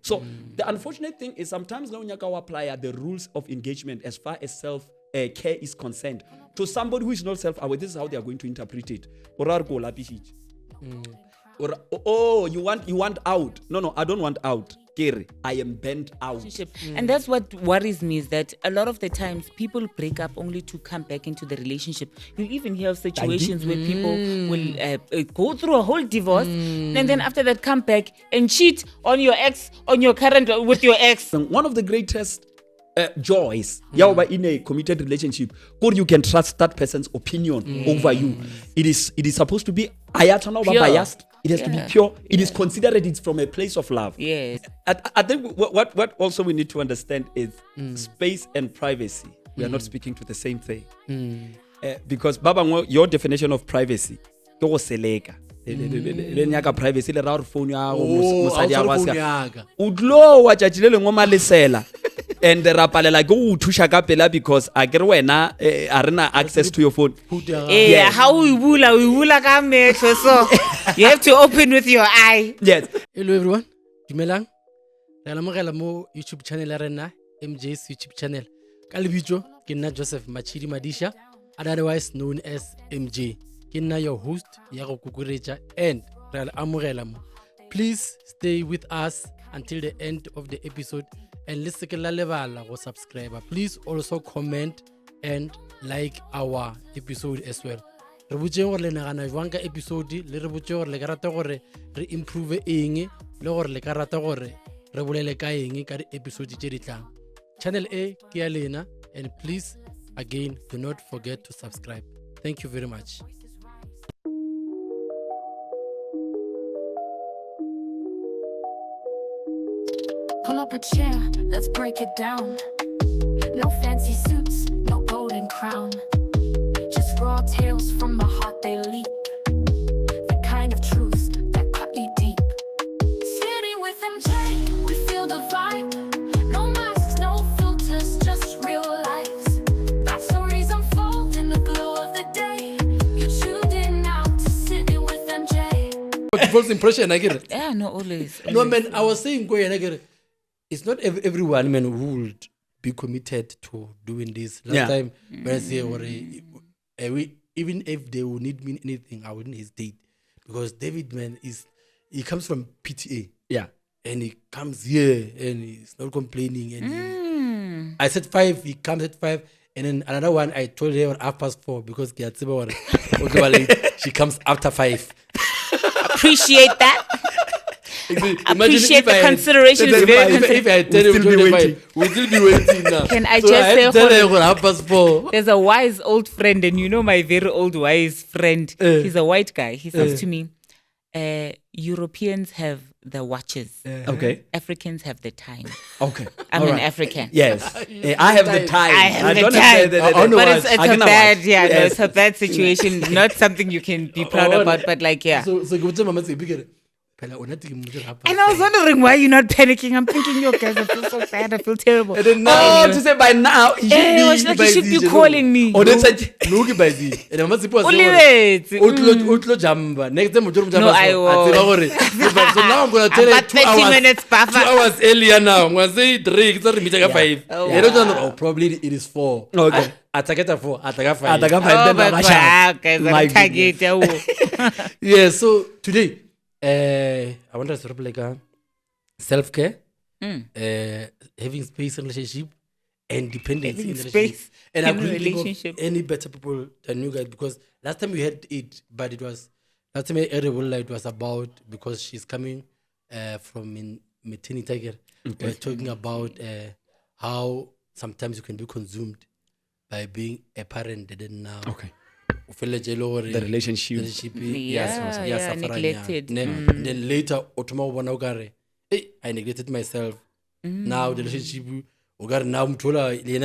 So the unfortunate thing is sometimes now you apply the rules of engagement as far as self-care is concerned to somebody who is not self-aware. This is how they are going to interpret it. Or, oh, you want out. No, I don't want out. I am bent out. And that's what worries me, is that a lot of the times people break up only to come back into the relationship. You even hear of situations where people will go through a whole divorce and then after that come back and cheat on your ex, on your current, with your ex. One of the greatest joys in a committed relationship, or you can trust that person's opinion over you. It is supposed to be biased. It has to be pure. It is considerate. It's from a place of love. Yes. I think what also we need to understand is space and privacy. We are not speaking to the same thing. Because Baba, your definition of privacy, privacy le ra phone ya mosadi a ba utlo wa tjatjile le ngoma lesela and rapalela go uthusha ka pela because a ke re wena a rena access to your phone. How we bula ka metro, so you have to open with your eye. Yes. Hello everyone, dumelang. Re lamogela mo YouTube channel ya rena, MJay's YouTube channel. Ka lebitso ke nna Joseph Machidi Madisha, otherwise known as MJay. Ke nna your host ya go kukuretša, and re amogela mo. Please stay with us until the end of the episode and let's ke la lebala go subscribe. Please also comment and like our episode as well. Re botse gore le nagana jwang ka episode, le re botse gore le ka rata gore re improve eng, le gore le ka rata gore re bolele ka eng ka di episode tše di tlang. Channel A ke ya lena, and please again do not forget to subscribe. Thank you very much. Pull up a chair, let's break it down. No fancy suits, no golden crown. Just raw tales from the heart they leap. The kind of truths that cut me deep. Sitting with MJ, we feel the vibe. No masks, no filters, just real lives. That's stories unfold in the glow of the day. You tuned in now to Sitting with MJ. False impression, I get it. Yeah, no, always. No, man, I was saying, go and I get it. It's not everyone, man, who would be committed to doing this. Last time, when I say, even if they would need me anything, I wouldn't hesitate. Because David, man, he comes from PTA. Yeah. And he comes here and he's not complaining. And I said 5, he comes at 5. And then another one, I told her 4:30 because she comes after 5. Appreciate that. Appreciate the consideration. Is very if I tell you, we'll still be waiting now. Can I just say, there's a wise old friend, and you know my very old wise friend. He's a white guy. He says to me, Europeans have the watches. Okay. Africans have the time. Okay. I'm an African. Yes. I have the time. I have the time. But it's a bad, it's a bad situation. Not something you can be proud about, but like, yeah. So go to Mama say, and I was wondering why you're not panicking. I'm thinking, yo, guys, I feel so bad. I feel terrible. And then now, to say by now, he should be calling me. Oh, that's it. Look by the. And I'm supposed to Utlo jamba. Next time, no, I will. So now I'm going to tell you 30 minutes buffer. 2 hours earlier now. I'm going to say 3. It's not meeting 5. Oh, probably it is 4. Okay. Atageta 4. Atageta 5. Oh, my God. Yeah, so today, I want us to talk like self-care, having space in relationship, and dependency in relationship. And I couldn't think of any better people than you guys, because last time we had it, but it was last time I heard it was about, because she's coming from maternity care. Okay. We're talking about how sometimes you can be consumed by being a parent and then now. Okay. The relationship neglected. And then later, I neglected myself. Now the relationship, now they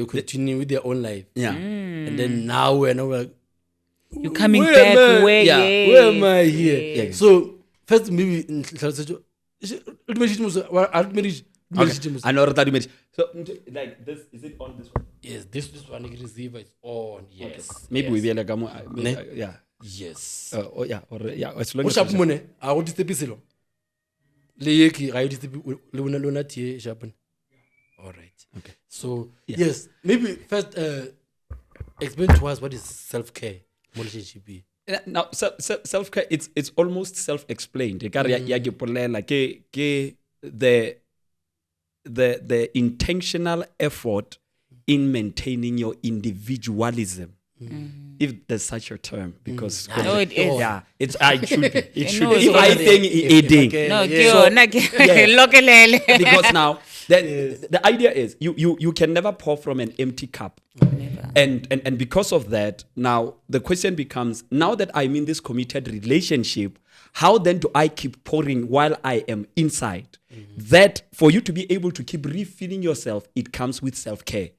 will continue with their own life. Yeah. And then now we're like, you're coming back. Where am I here? Yeah. So first, maybe I know that you made. So, like this, is it on this one? Yes, this one receiver is on. Yes. Okay. Maybe we be like yeah. Yes. Or yeah. As long as I want this episode. Leyeki, right? Unathi and all right. Okay. So Yeah. yes, maybe first explain to us what is self-care relationship. Now, self-care, it's almost self-explained. The intentional effort in maintaining your individualism, if there's such a term, because No, it is. yeah, it should be. It should No, be. it's If I not. think it No, So, lokelele. because now the idea is you can never pour from an empty cup. Never. And because of that, now the question becomes, now that I'm in this committed relationship, how then do I keep pouring while I am inside? That for you to be able to keep refilling yourself, it comes with self-care.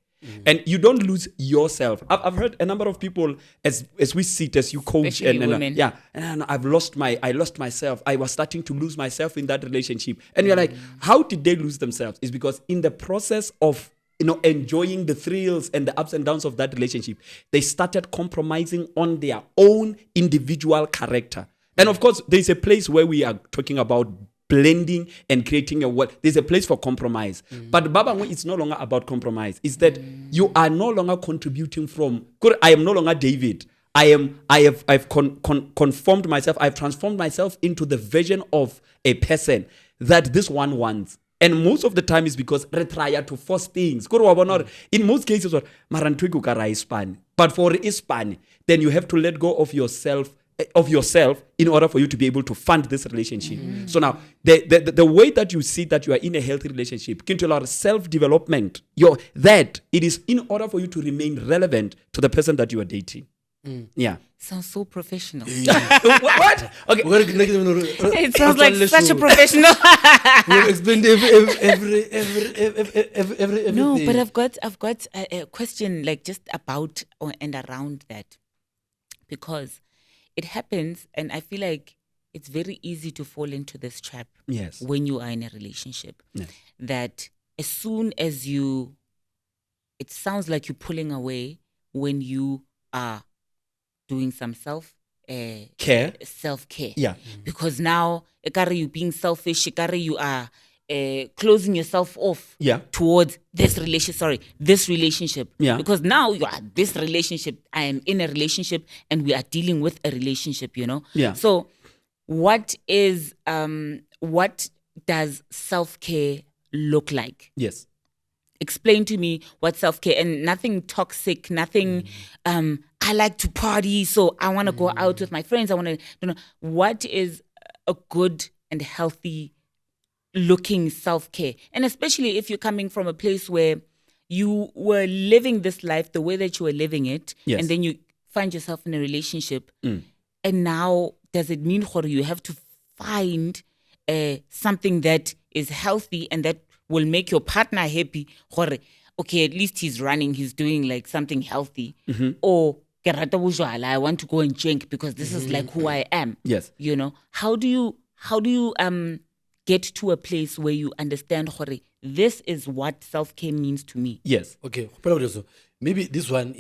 And you don't lose yourself. I've heard a number of people as we sit, as you coach, Especially women. yeah, and I lost myself. I was starting to lose myself in that relationship. And you're like, how did they lose themselves? It's because in the process of enjoying the thrills and the ups and downs of that relationship, they started compromising on their own individual character. And of course, there's a place where we are talking about blending and creating a world. There's a place for compromise. But Baba, it's no longer about compromise. It's that you are no longer contributing from, I am no longer David. I've conformed myself. I've transformed myself into the version of a person that this one wants. And most of the time is because we try to force things. In most cases, but for Ispan, then you have to let go of yourself in order for you to be able to fund this relationship. So now, the way that you see that you are in a healthy relationship, self-development, it is in order for you to remain relevant to the person that you are dating. Yeah. Sounds so professional. What? Okay. It sounds like such a professional. We'll explain everything. No, but I've got a question like just about and around that, because it happens, and I feel like it's very easy to fall into this trap. Yes. When you are in a relationship, Yes. that as soon as it sounds like you're pulling away when you are doing some Care. self-care. Yeah. Because now, ekare you being selfish, ekare you are closing yourself off towards this relationship. Yeah. Because now you are this relationship. I am in a relationship and we are dealing with a relationship, Yeah. So what does self-care look like? Yes. Explain to me what self-care, and nothing toxic, nothing I like to party, so I want to go out with my friends. I want to what is a good and healthy looking self-care, and especially if you're coming from a place where you were living this life the way that you were living it, Yes. and then you find yourself in a relationship, and now does it mean you have to find something that is healthy and that will make your partner happy? Okay, at least he's doing like something healthy, or I want to go and drink because this is like who I am. Yes. How do you get to a place where you understand this is what self-care means to me? Yes. Okay, maybe this one,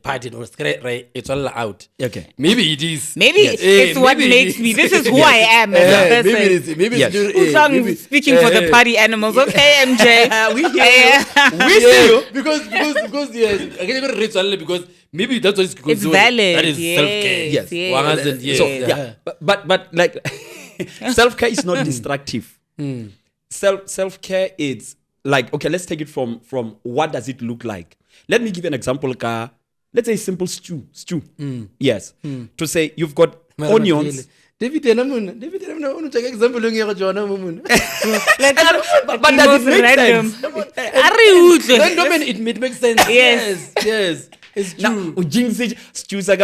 party or right? It's all out. Okay. Maybe it is. Maybe it's what makes me. This is who I am as a person. Maybe Yes. it's Speaking for the party animals. Okay, MJ. We hear you. We see you. because yes, I can go reach only because maybe that's what It's valid. That is self-care. Yes. Yes. So yeah, but like self-care is not destructive. Self-care is like, okay, let's take it from what does it look like. Let me give you an example. Let's say simple stew. Yes. To say you've got onions. David, take example But does it make sense? It makes sense. Yes. It's true. Stew sorry,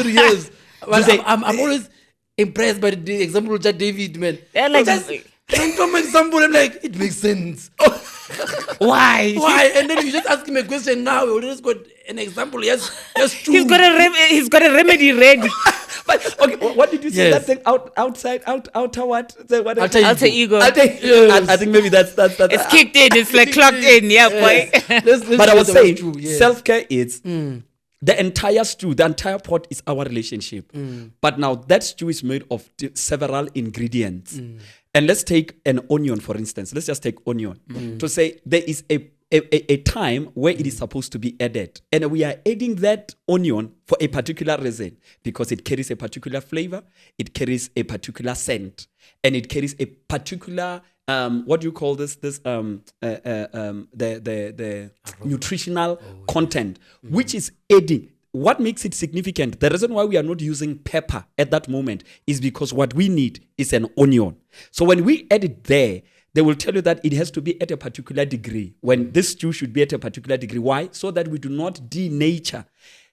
yes. Well, say- I'm always impressed by the example that David, man. They're like- Just random example, I'm like, it makes sense. Why? Why? And then you just ask him a question now. You just got an example. Yes, that's true. He's got a remedy ready. But okay, what did you say? Yes. That thing outer what? What Alter Alter ego. Yes. I think maybe that's It's kicked in. It's like clocked in. Yeah, boy. Let's but I was get saying, true. Yes. self-care is the entire stew, the entire pot is our relationship. But now that stew is made of several ingredients. And let's take an onion, for instance. Let's just take onion. To say there is a time where it is supposed to be added. And we are adding that onion for a particular reason, because it carries a particular flavor, it carries a particular scent, and it carries a particular what do you call this? The nutritional content, which is adding. What makes it significant? The reason why we are not using pepper at that moment is because what we need is an onion. So when we add it there, they will tell you that it has to be at a particular degree. When this stew should be at a particular degree. Why? So that we do not denature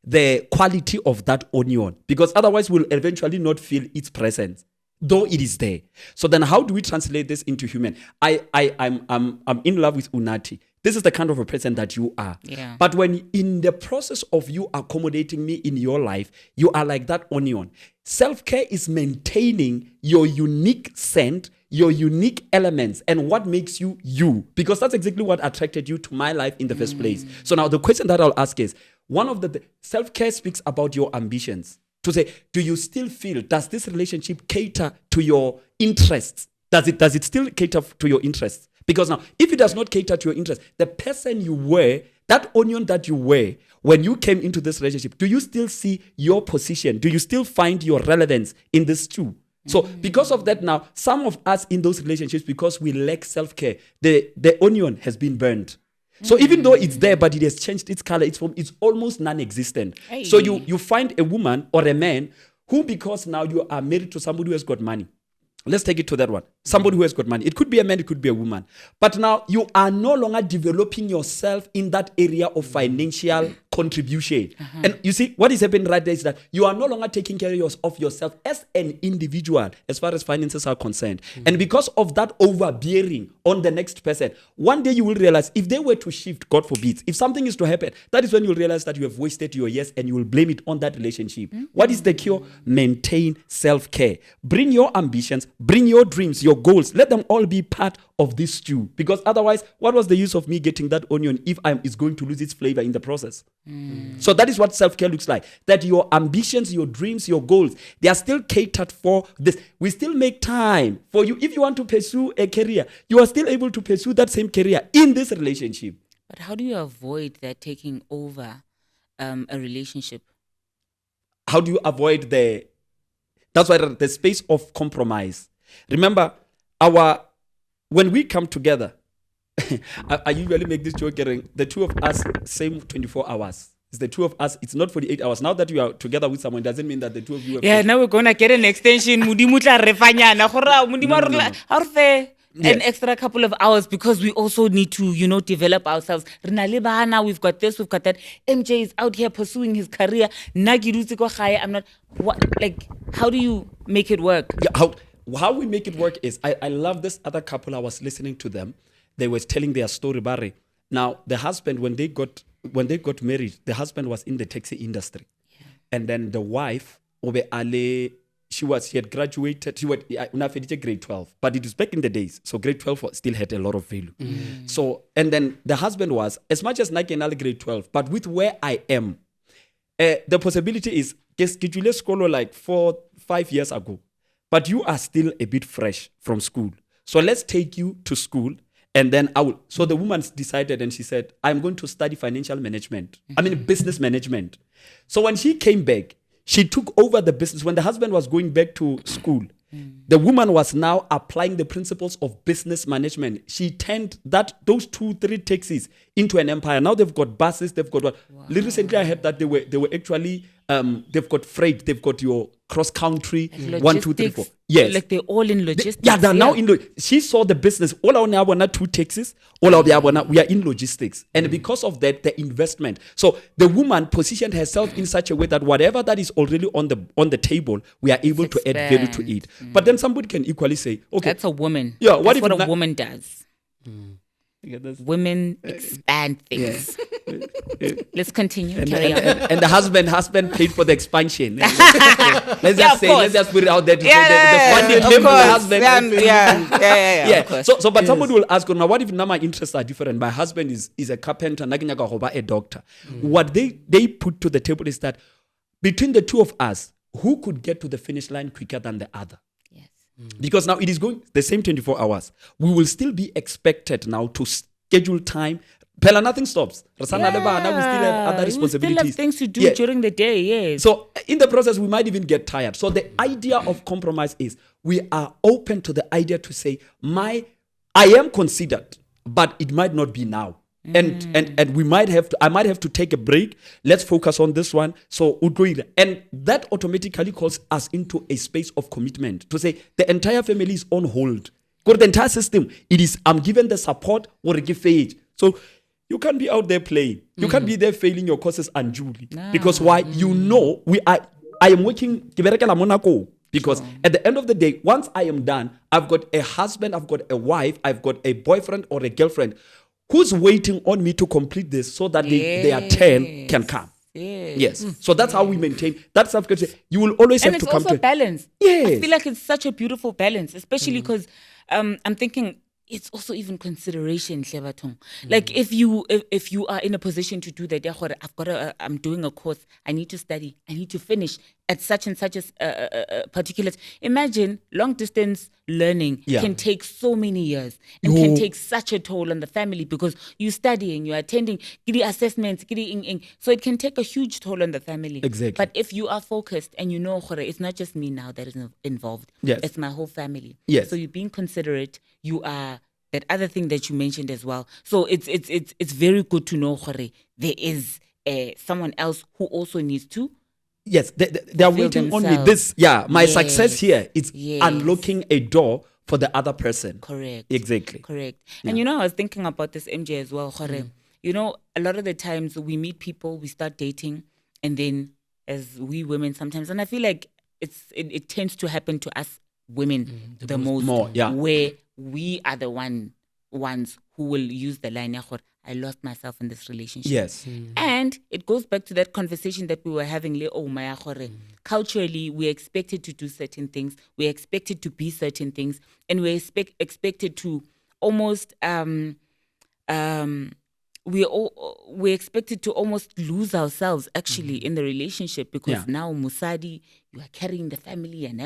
the quality of that onion, because otherwise we'll eventually not feel its presence, though it is there. So then how do we translate this into human? I'm in love with Unathi. This is the kind of a person that you are. Yeah. But when in the process of you accommodating me in your life, you are like that onion. Self-care is maintaining your unique scent, your unique elements, and what makes you you. Because that's exactly what attracted you to my life in the first place. So now the question that I'll ask is, one of the self-care speaks about your ambitions. To say, do you still feel, does this relationship cater to your interests? Does it still cater to your interests? Because now, if it does not cater to your interests, the person you were, that onion that you were, when you came into this relationship, do you still see your position? Do you still find your relevance in this stew? So because of that now, some of us in those relationships, because we lack self-care, the onion has been burned. So even though it's there, but it has changed its color, it's almost non-existent. Hey. So you find a woman or a man who, because now you are married to somebody who has got money. Let's take it to that one. Somebody who has got money. It could be a man, it could be a woman. But now you are no longer developing yourself in that area of financial contribution. And you see, what is happening right there is that you are no longer taking care of yourself as an individual as far as finances are concerned. And because of that overbearing on the next person, one day you will realize if they were to shift, God forbid, if something is to happen, that is when you'll realize that you have wasted your years and you will blame it on that relationship. What is the cure? Maintain self-care. Bring your ambitions, bring your dreams, your goals. Let them all be part of this stew. Because otherwise, what was the use of me getting that onion if it's going to lose its flavor in the process? So that is what self-care looks like. That your ambitions, your dreams, your goals, they are still catered for this. We still make time for you. If you want to pursue a career, you are still able to pursue that same career in this relationship. But how do you avoid that taking over a relationship? How do you avoid that's why the space of compromise. Remember, when we come together, I usually make this joke, the two of us, same 24 hours. It's the two of us. It's not 48 hours. Now that you are together with someone, doesn't mean that the two of you are... Now we're going to get an extension. An extra couple of hours, because we also need to, develop ourselves. We've got this, we've got that. MJ is out here pursuing his career. I'm not... how do you make it work? Yeah, how we make it work is, I love this other couple. I was listening to them. They were telling their story, Barry. Now, the husband, when they got married, the husband was in the taxi industry. Yeah. And then the wife, she had graduated, she was grade 12. But it was back in the days. So grade 12 still had a lot of value. So, and then the husband was, as much as Nakenal grade 12, but with where I am, the possibility is, get you left school like 4-5 years ago. But you are still a bit fresh from school. So let's take you to school. And then so the woman decided and she said, I'm going to study financial management. Business management. So when she came back, she took over the business. When the husband was going back to school, the woman was now applying the principles of business management. She turned those 2-3 taxis into an empire. Now they've got buses, they've got what? Wow. Recently I heard that they were actually, they've got freight, they've got your cross-country, 1, 2, 3, 4. Yes. Like they're all in logistics. They're now in she saw the business. All our now 2 taxis, all our we are in logistics. And because of that, the investment. So the woman positioned herself in such a way that whatever that is already on the table, we are able to add value to it. But then somebody can equally say, okay. That's a woman. Yeah, That's what a woman does. Okay, that's- Women expand things. Let's continue. and, Carry on. and the husband paid for the expansion. Let's Yeah, just of say, course. let's just put it out there to say Yeah, the funding of came from the course. husband. Yeah, of course. So but somebody will ask, now what if now my interests are different? My husband is a carpenter, a doctor. What they put to the table is that between the two of us, who could get to the finish line quicker than the other? Yes. Because now it is going the same 24 hours. We will still be expected now to schedule time. Pella, nothing stops. We still have other We still responsibilities. have things to do Yeah. during the day, yes. So in the process, we might even get tired. So the idea of compromise is we are open to the idea to say, I am considered, but it might not be now. And we might have to, I might have to take a break. Let's focus on this one. So and that automatically calls us into a space of commitment to say the entire family is on hold. Because the entire system, it is I'm given the support or give age. So you can't be out there playing. You can't be there failing your courses unduly. Because why? You know I am working because at the end of the day, once I am done, I've got a husband, I've got a wife, I've got a boyfriend or a girlfriend who's waiting on me to complete this so that their turn can come. Yes. So that's how we maintain that self-care. You will always And have it's to come also to balance. Yes. I feel like it's such a beautiful balance, especially because I'm thinking it's also even consideration, Shebatong. Like if you are in a position to do that, I'm doing a course, I need to study, I need to finish at such and such a particular. Imagine long distance learning can take so many years and can take such a toll on the family because you're studying, you're attending assessments, so it can take a huge toll on the family. Exactly. But if you are focused and you know it's not just me now that is involved, Yes. it's my whole family. Yes. So you're being considerate. You are that other thing that you mentioned as well. So it's very good to know there is someone else who also needs to. Yes, they are Feel waiting on me. themselves. My Yes. success here is Yes. unlocking a door for the other person. Correct. Exactly. Correct. And I was thinking about this, MJ, as well. A lot of the times we meet people, we start dating, and then as we women sometimes, and I feel like it tends to happen to us women the most more, yeah. where we are the ones who will use the line, I lost myself in this relationship. Yes. And it goes back to that conversation that we were having. Culturally, we're expected to do certain things. We're expected to be certain things. And we're expected to almost we're expected to almost lose ourselves actually in the relationship because now Musadi, you are carrying the family and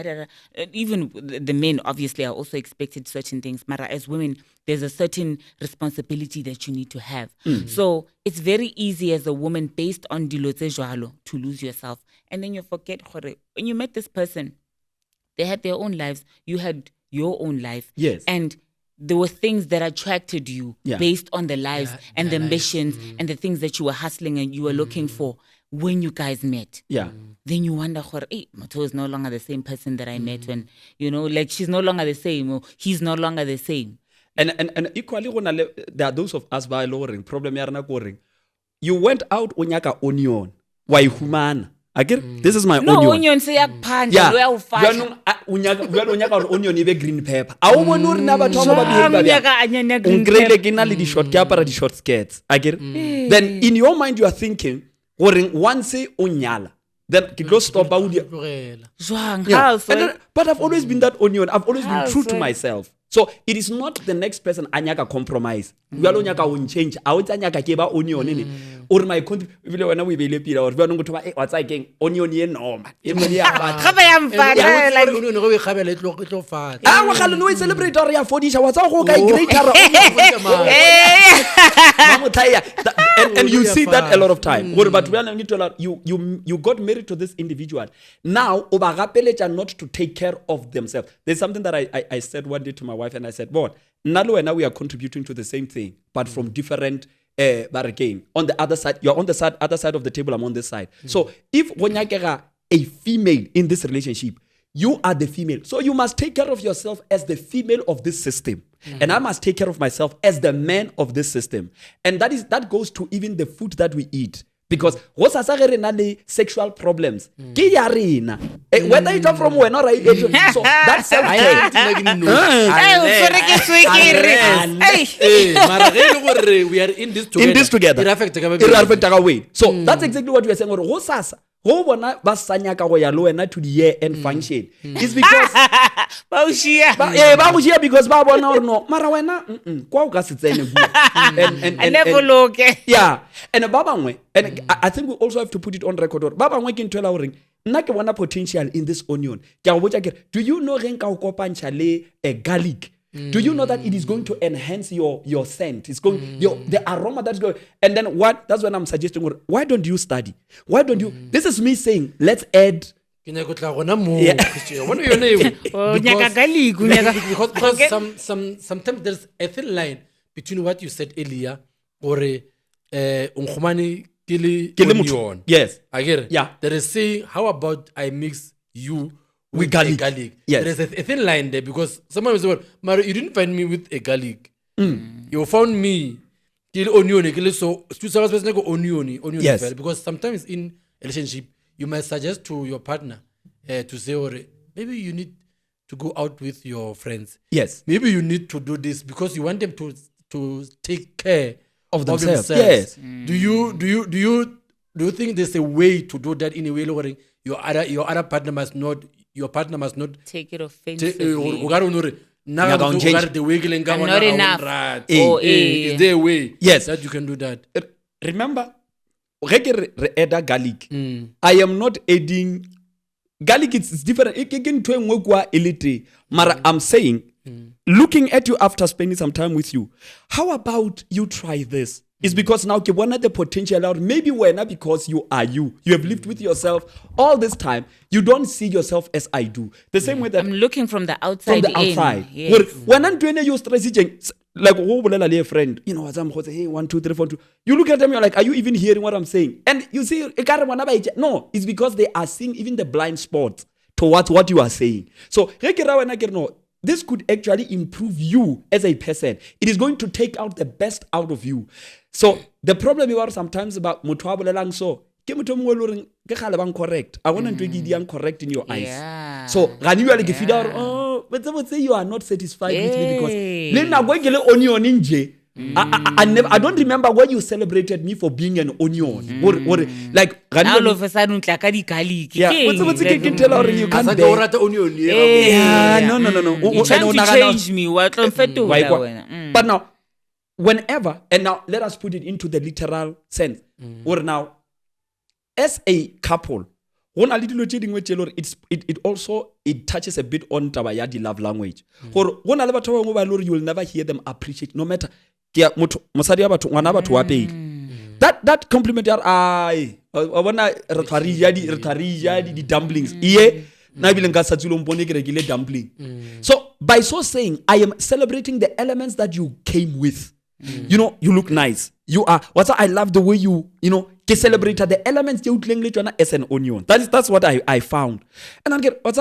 even the men obviously are also expected certain things. Mara, as women, there's a certain responsibility that you need to have. So it's very easy as a woman based on dilote joalo to lose yourself. And then you forget, when you met this person, they had their own lives, you had your own life. Yes. And there were things that attracted you based on the lives and the missions and the things that you were hustling and you were looking for when you guys met. Yeah. Then you wonder, hey, Mato is no longer the same person that I met when, like she's no longer the same or he's no longer the same. And equally, there are those of us by lowering problem. You went out onyaka onion. Why human? Again, this is my onion. No onion say yakpanda Yeah. Unyaka onion ibe green pepper. Awubona na batho ba behavior. Ungrele ke na le di short ke apara di short skirts. Again. Then in your mind you are thinking, once onyala. Then ke tlo stop ba but I've always been that onion. I've always been true to myself. So it is not the next person anyaka compromise. We are onyaka on change. I want anyaka ke ba onion ini. Or my country vile wena we bele pila or ba nngwe ba what's again onion ye noma. Khaba ya mfana like wa khalo no celebrate or ya fodisha wa tsa go ka greater and you see that a lot of time. But we are need to you got married to this individual. Now oba gapeletsa not to take care of themselves. There's something that I said one day to my wife and I said, "Boy, Nalo and now we are contributing to the same thing, but from different but again, on the other side, you're on the other side of the table, I'm on this side. So if Wonyakera a female in this relationship, you are the female. So you must take care of yourself as the female of this system. And I must take care of myself as the man of this system. And that goes to even the food that we eat. because go sa sa ge re na le sexual problems ke ya rena whether it come from wena or so that's self-care we are in this together it affects ka way so that's exactly what we are saying gore go sasa go bona ba sanya ka go ya lo wena to the year end function is because ba go shia because ba bona or no mara wena kwa o ka se tsene bua and never look yeah and ba bangwe and I think we also have to put it on record or ba bangwe ke ntwela gore nna ke bona potential in this onion ke go botsa ke do you know ge nka o kopantsha le a garlic do you know that it is going to enhance your scent? It's going the aroma that's going. And then what? That's when I'm suggesting. Why don't you study? Why don't you? This is me saying let's add. Because sometimes there's a thin line between what you said earlier or onion. Yes, I get it. Yeah, there is saying how about I mix you with garlic. Yes. There is a thin line there because someone will say, well, Mario, you didn't find me with a garlic. You found me kill onion. So onion. Yes. Because sometimes in a relationship, you might suggest to your partner to say, or maybe you need to go out with your friends. Yes. Maybe you need to do this because you want them to take care of themselves. Yes. Do you think there's a way to do that in a way where your other partner must not take it offensively. Not enough. Is there a way yes. that you can do that? Remember, re add garlic. I am not adding garlic. It's different. I'm saying, looking at you after spending some time with you, how about you try this? It's because now you want the potential out. Maybe we're not because you are you. You have lived with yourself all this time. You don't see yourself as I do. The same way that I'm looking from the outside. Yes. When I'm doing you stressing, like a friend, you know, hey, 1, 2, 3, 4, 2. You look at them, you're like, are you even hearing what I'm saying? And you see, no, it's because they are seeing even the blind spots towards what you are saying. So this could actually improve you as a person. It is going to take out the best out of you. So the problem you are sometimes about mutwabolelang so correct. I want to get correct in your eyes. So usually if you are but say you are not satisfied with me because onion I don't remember when you celebrated me for being an onion. Or like all of a sudden like garlic. Yeah, what's you can't onion. Yeah, no. You trying to change me. But now, whenever, and now let us put it into the literal sense. Or now, as a couple, it also touches a bit on the love language. Or you will never hear them appreciate no matter. That compliment I wanna the dumplings. So by so saying, I am celebrating the elements that you came with. You know, you look nice. You are I love the way you celebrate the elements you as an onion. That's what I found. And I get how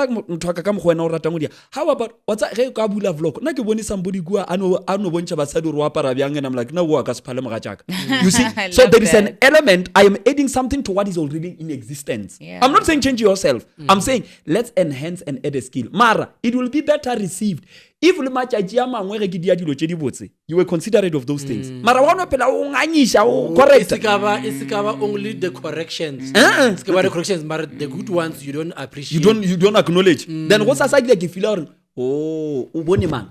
about vlog? Na ke bone somebody go ano bontsha basadi ro apara byang and I'm like, no wa ka sephale mogajaka. You see? So there is an element. I am adding something to what is already in existence. Yeah. I'm not saying change yourself. I'm saying let's enhance and add a skill. Mara, it will be better received if you were considerate of those things. Mara correct. It's only the corrections. It's the corrections, but the good ones you don't appreciate. You don't acknowledge. Then what's aside like if you learn? Oh, uboni man.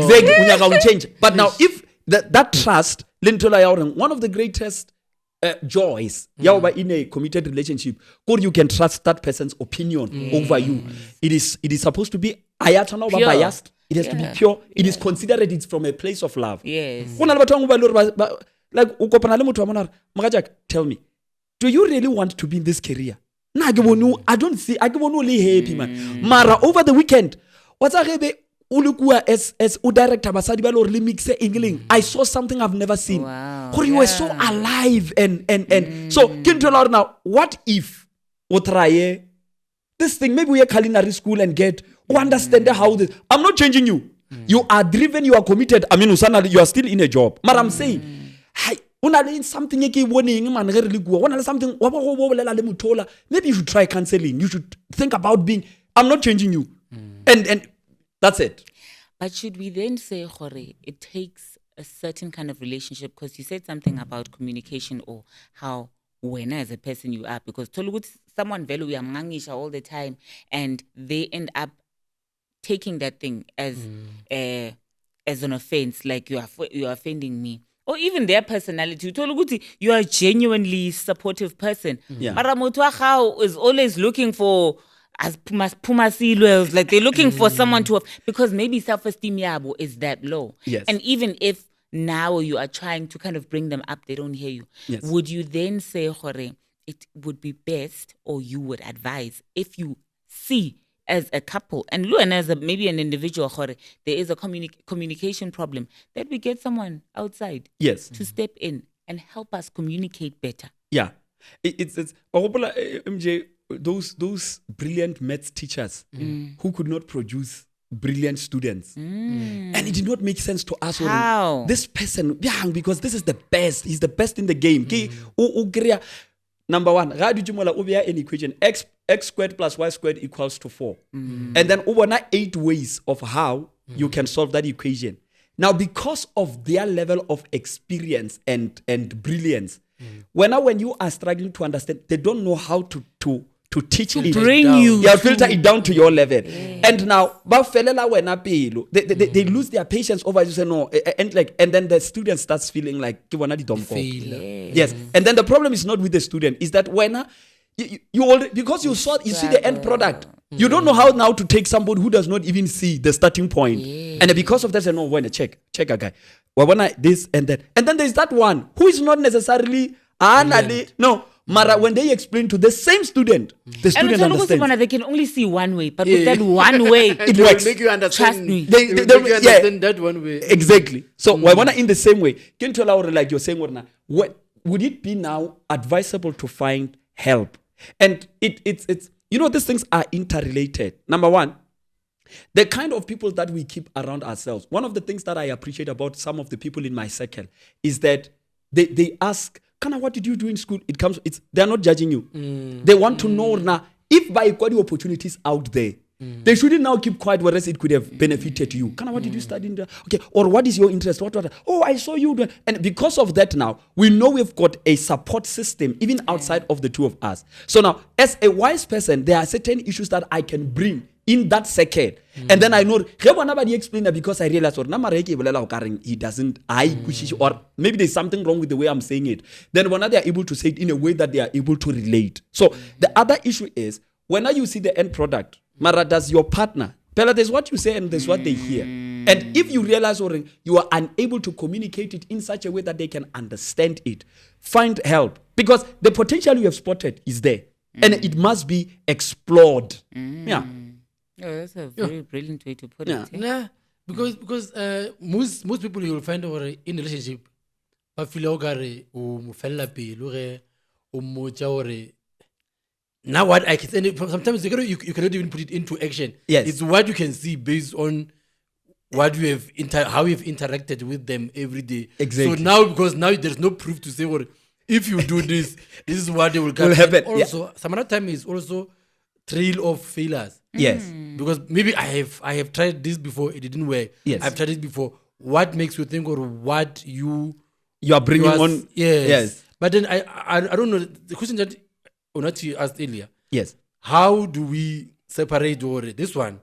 Exactly. Change. But now, if that trust, one of the greatest joys in a committed relationship, you can trust that person's opinion over you. It is supposed to be biased. It has to be pure. It is considered. It's from a place of love. Yes. Like, tell me, do you really want to be in this career? I don't see. I give only happy man. Mara over the weekend. What's a as director basadi ba lo remix England. I saw something I've never seen. Wow. You were so alive and so can tell her now. What if we try this thing? Maybe we are culinary school and get understand how this. I'm not changing you. You are driven, you are committed. I mean, Usana, you are still in a job. But I'm saying, hi, something something maybe you should try counseling. You should think about being, I'm not changing you. And that's it. But should we then say, Jorge, it takes a certain kind of relationship? Because you said something about communication or how when as a person you are. Because someone value all the time and they end up taking that thing as an offense, like you are offending me. Or even their personality. You are a genuinely supportive person. Yeah. But Motwa is always looking for as Puma like they're looking for someone to because maybe self-esteem yabo is that low. Yes. And even if now you are trying to kind of bring them up, they don't hear you. Yes. Would you then say, Jorge, it would be best, or you would advise, if you see as a couple and as maybe an individual, Jorge, there is a communication problem, that we get someone outside to step in and help us communicate better? Yeah. It's MJ, those brilliant maths teachers who could not produce brilliant students. And it did not make sense to us. How? This person, because this is the best. He's the best in the game. Number one, an equation, x squared plus y squared equals to 4. And then over 8 ways of how you can solve that equation. Now, because of their level of experience and brilliance, when you are struggling to understand, they don't know how to teach it. Bring you. Yeah, filter it down to your level. And now, they lose their patience over you say no. And then the student starts feeling like yes. And then the problem is not with the student, is that when you already, because you see the end product, you don't know how now to take somebody who does not even see the starting point. And because of that, say no, when check a guy. Well, when this and that. And then there's that one who is not necessarily no. Mara, when they explain to the same student, the student understands. They can only see one way, but with that one way, it works. Make you understand. Trust me. They make you understand that one way. Exactly. So, in the same way, can you allow, like you're saying, would it be now advisable to find help? And it's these things are interrelated. Number one, the kind of people that we keep around ourselves. One of the things that I appreciate about some of the people in my circle is that they ask, Kana, what did you do in school? They're not judging you. They want to know now if by equality opportunities out there, they shouldn't now keep quiet, whereas it could have benefited you. Kana, what did you study in okay, or what is your interest? What? Oh, I saw you. And because of that now, we know we've got a support system even outside of the two of us. So now, as a wise person, there are certain issues that I can bring in that second. And then I know nobody explain that, because I realize he doesn't or maybe there's something wrong with the way I'm saying it. Then when they are able to say it in a way that they are able to relate. So the other issue is when you see the end product, Mara, does your partner, Pella, there's what you say and there's what they hear. And if you realize you are unable to communicate it in such a way that they can understand it, find help, because the potential you have spotted is there and it must be explored. Yeah. Oh, that's a very brilliant way to put it. Nah, because most people you will find in a relationship, now what I can say, sometimes you cannot even put it into action. Yes. It's what you can see based on what you have how you have interacted with them every day. Exactly. So now, because now there's no proof to say, well, if you do this, this is what will happen. Also, some other time is also trail of failures. Yes. Because maybe I have tried this before, it didn't work. Yes. I've tried it before. What makes you think, or what you are bringing on? Yes. But then I don't know, the question that Unathi asked earlier. Yes. How do we separate, or this one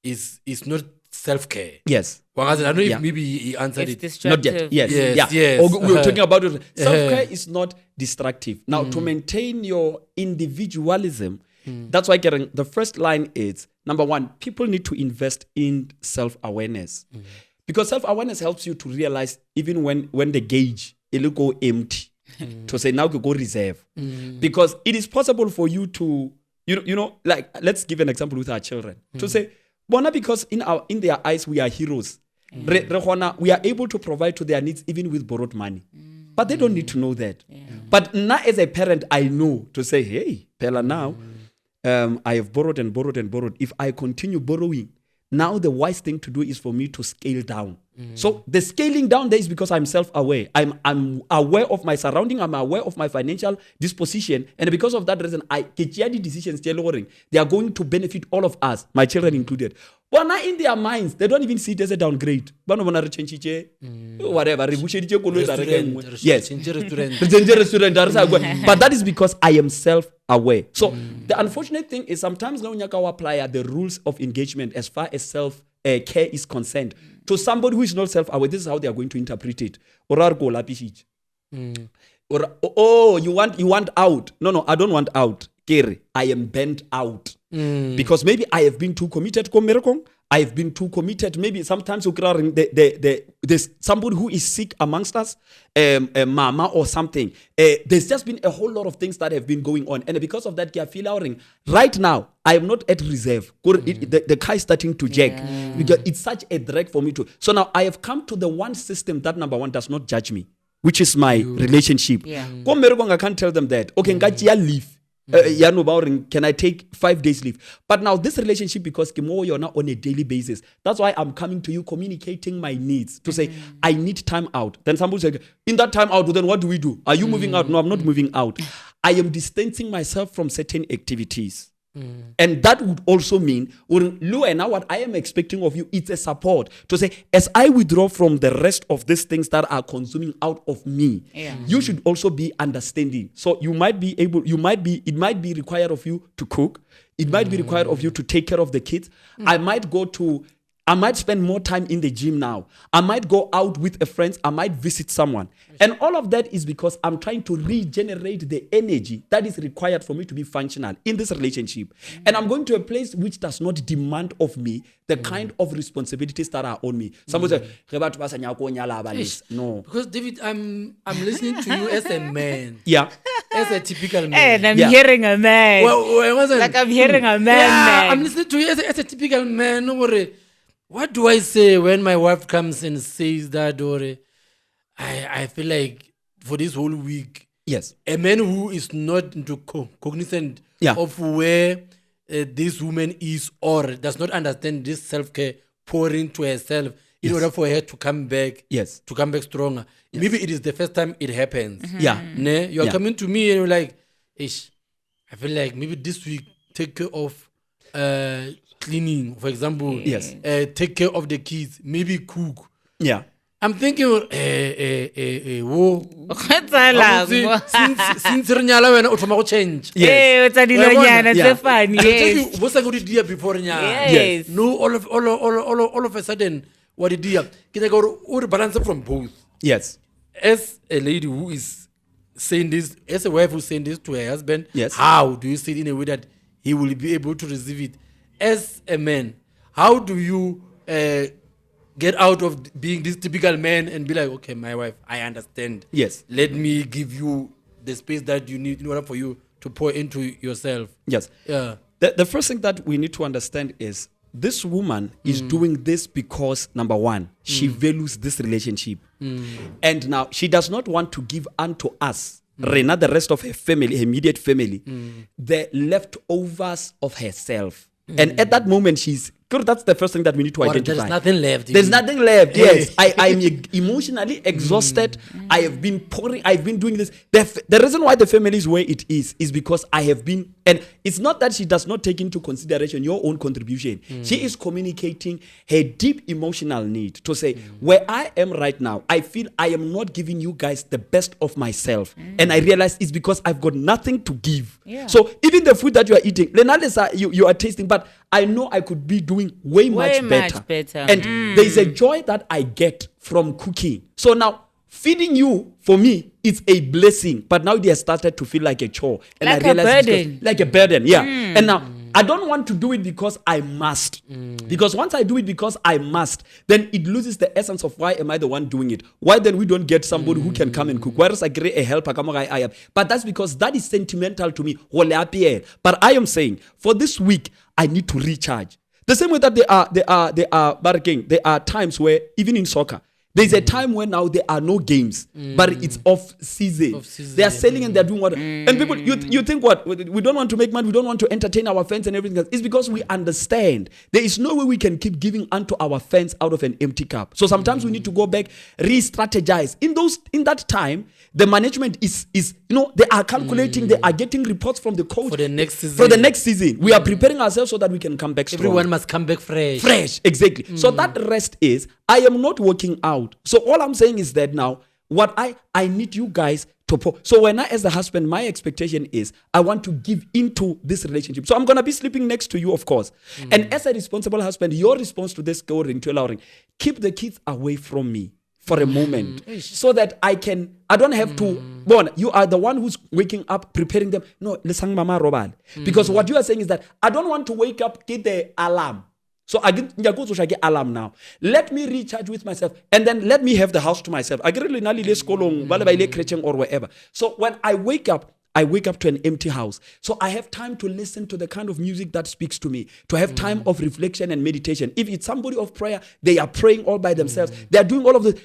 is not self-care? Yes. Well, I don't know if maybe he answered It's it. Not yet. Yes. Yes. Or we were talking about it. Self-care is not destructive. Now, to maintain your individualism, that's why the first line is, number one, people need to invest in self-awareness. Because self-awareness helps you to realize even when the gauge, it'll go empty. To say, now you go reserve. Because it is possible for you to, like, let's give an example with our children. To say, Bona, because in their eyes, we are heroes. We are able to provide to their needs even with borrowed money. But they don't need to know that. But now as a parent, I know to say, hey, Pella, now, I have borrowed and borrowed and borrowed. If I continue borrowing, now the wise thing to do is for me to scale down. So the scaling down there is because I'm self-aware. I'm aware of my surrounding. I'm aware of my financial disposition. And because of that reason, I get the decisions they are going to benefit all of us, my children included. But now in their minds, they don't even see it as a downgrade. Whatever. Yes. But that is because I am self-aware. So the unfortunate thing is sometimes now apply the rules of engagement as far as self-care is concerned. To somebody who is not self-aware, this is how they are going to interpret it. Or, oh, you want out. No, I don't want out. Kere, I am bent out. Because maybe I have been too committed. I have been too committed. Maybe sometimes there's somebody who is sick amongst us, mama or something. There's just been a whole lot of things that have been going on. And because of that, I feel right now, I am not at reserve. The car is starting to jack. Because it's such a drag for me to. So now I have come to the one system that number one does not judge me, which is my relationship. I can't tell them that. Okay, leave. Can I take 5 days leave? But now this relationship, because you're not on a daily basis, that's why I'm coming to you communicating my needs to say I need time out. Then somebody say, in that time out, then what do we do? Are you moving out? No, I'm not moving out. I am distancing myself from certain activities. And that would also mean, now what I am expecting of you, it's a support to say, as I withdraw from the rest of these things that are consuming out of me, you should also be understanding. So it might be required of you to cook. It might be required of you to take care of the kids. I might spend more time in the gym now. I might go out with a friend. I might visit someone. And all of that is because I'm trying to regenerate the energy that is required for me to be functional in this relationship. And I'm going to a place which does not demand of me the kind of responsibilities that are on me. Somebody say, no. Because David, I'm listening to you as a man. Yeah. As a typical man. And I'm hearing a man. I'm hearing a man. I'm listening to you as a typical man. No worry. What do I say when my wife comes and says that, or I feel like for this whole week, yes, a man who is not into cognizant of where this woman is or does not understand this self-care pouring to herself in order for her to come back, to come back stronger. Yes. Maybe it is the first time it happens. You're coming to me and you're like, Ish, I feel like maybe this week take care of cleaning, for example. Take care of the kids, maybe cook. I'm thinking, since renyala wena o thoma go change. It's a dilonyana, it's funny. Yes. What's I go to do before renyala? Yes. No, all of a sudden, what did you? Can I go or balance from both? Yes. As a lady who is saying this, as a wife who's saying this to her husband, yes, how do you say it in a way that he will be able to receive it? As a man, how do you get out of being this typical man and be like, okay, my wife, I understand. Yes. Let me give you the space that you need in order for you to pour into yourself. Yes. Yeah. The first thing that we need to understand is this woman is doing this because, number one, she values this relationship. And now she does not want to give unto us, Rena, the rest of her family, her immediate family, the leftovers of herself. And at that moment, that's the first thing that we need to identify. There's nothing left. There's nothing left, yes. I'm emotionally exhausted. I have been pouring, I've been doing this. The reason why the family is where it is because I have been, and it's not that she does not take into consideration your own contribution. She is communicating her deep emotional need to say, where I am right now, I feel I am not giving you guys the best of myself. And I realize it's because I've got nothing to give. So even the food that you are eating, you are tasting, but I know I could be doing way much better. And there is a joy that I get from cooking. So now, feeding you, for me, it's a blessing. But now it has started to feel like a chore. And like I realize a burden. Like a burden, yeah. And now, I don't want to do it because I must. Because once I do it because I must, then it loses the essence of why am I the one doing it? Why then we don't get somebody who can come and cook? Whereas I create a helper, I am. But that's because that is sentimental to me. But I am saying, for this week, I need to recharge. The same way that there are times where, even in soccer, There's a time when now there are no games, but it's off season. They are selling and they're doing what? And people, you think what? We don't want to make money. We don't want to entertain our fans and everything else. It's because we understand there is no way we can keep giving unto our fans out of an empty cup. So sometimes we need to go back, re-strategize. In that time, the management is they are calculating, they are getting reports from the coach for the next season. For the next season, we are preparing ourselves so that we can come back strong. Everyone must come back fresh. Fresh, exactly. So that rest is, I am not working out. So all I'm saying is that now, what I need you guys to so when I, as a husband, my expectation is I want to give into this relationship. So I'm gonna be sleeping next to you, of course. And as a responsible husband, your response to this going to allowing, keep the kids away from me for a moment, so that I don't have to. Bon, you are the one who's waking up, preparing them. No, lesang mama robal. Because what you are saying is that I don't want to wake up, get the alarm. So I get alarm now. Let me recharge with myself, and then let me have the house to myself. I get really or wherever. So when I wake up to an empty house. So I have time to listen to the kind of music that speaks to me, to have time of reflection and meditation. If it's somebody of prayer, they are praying all by themselves. They are doing all of this.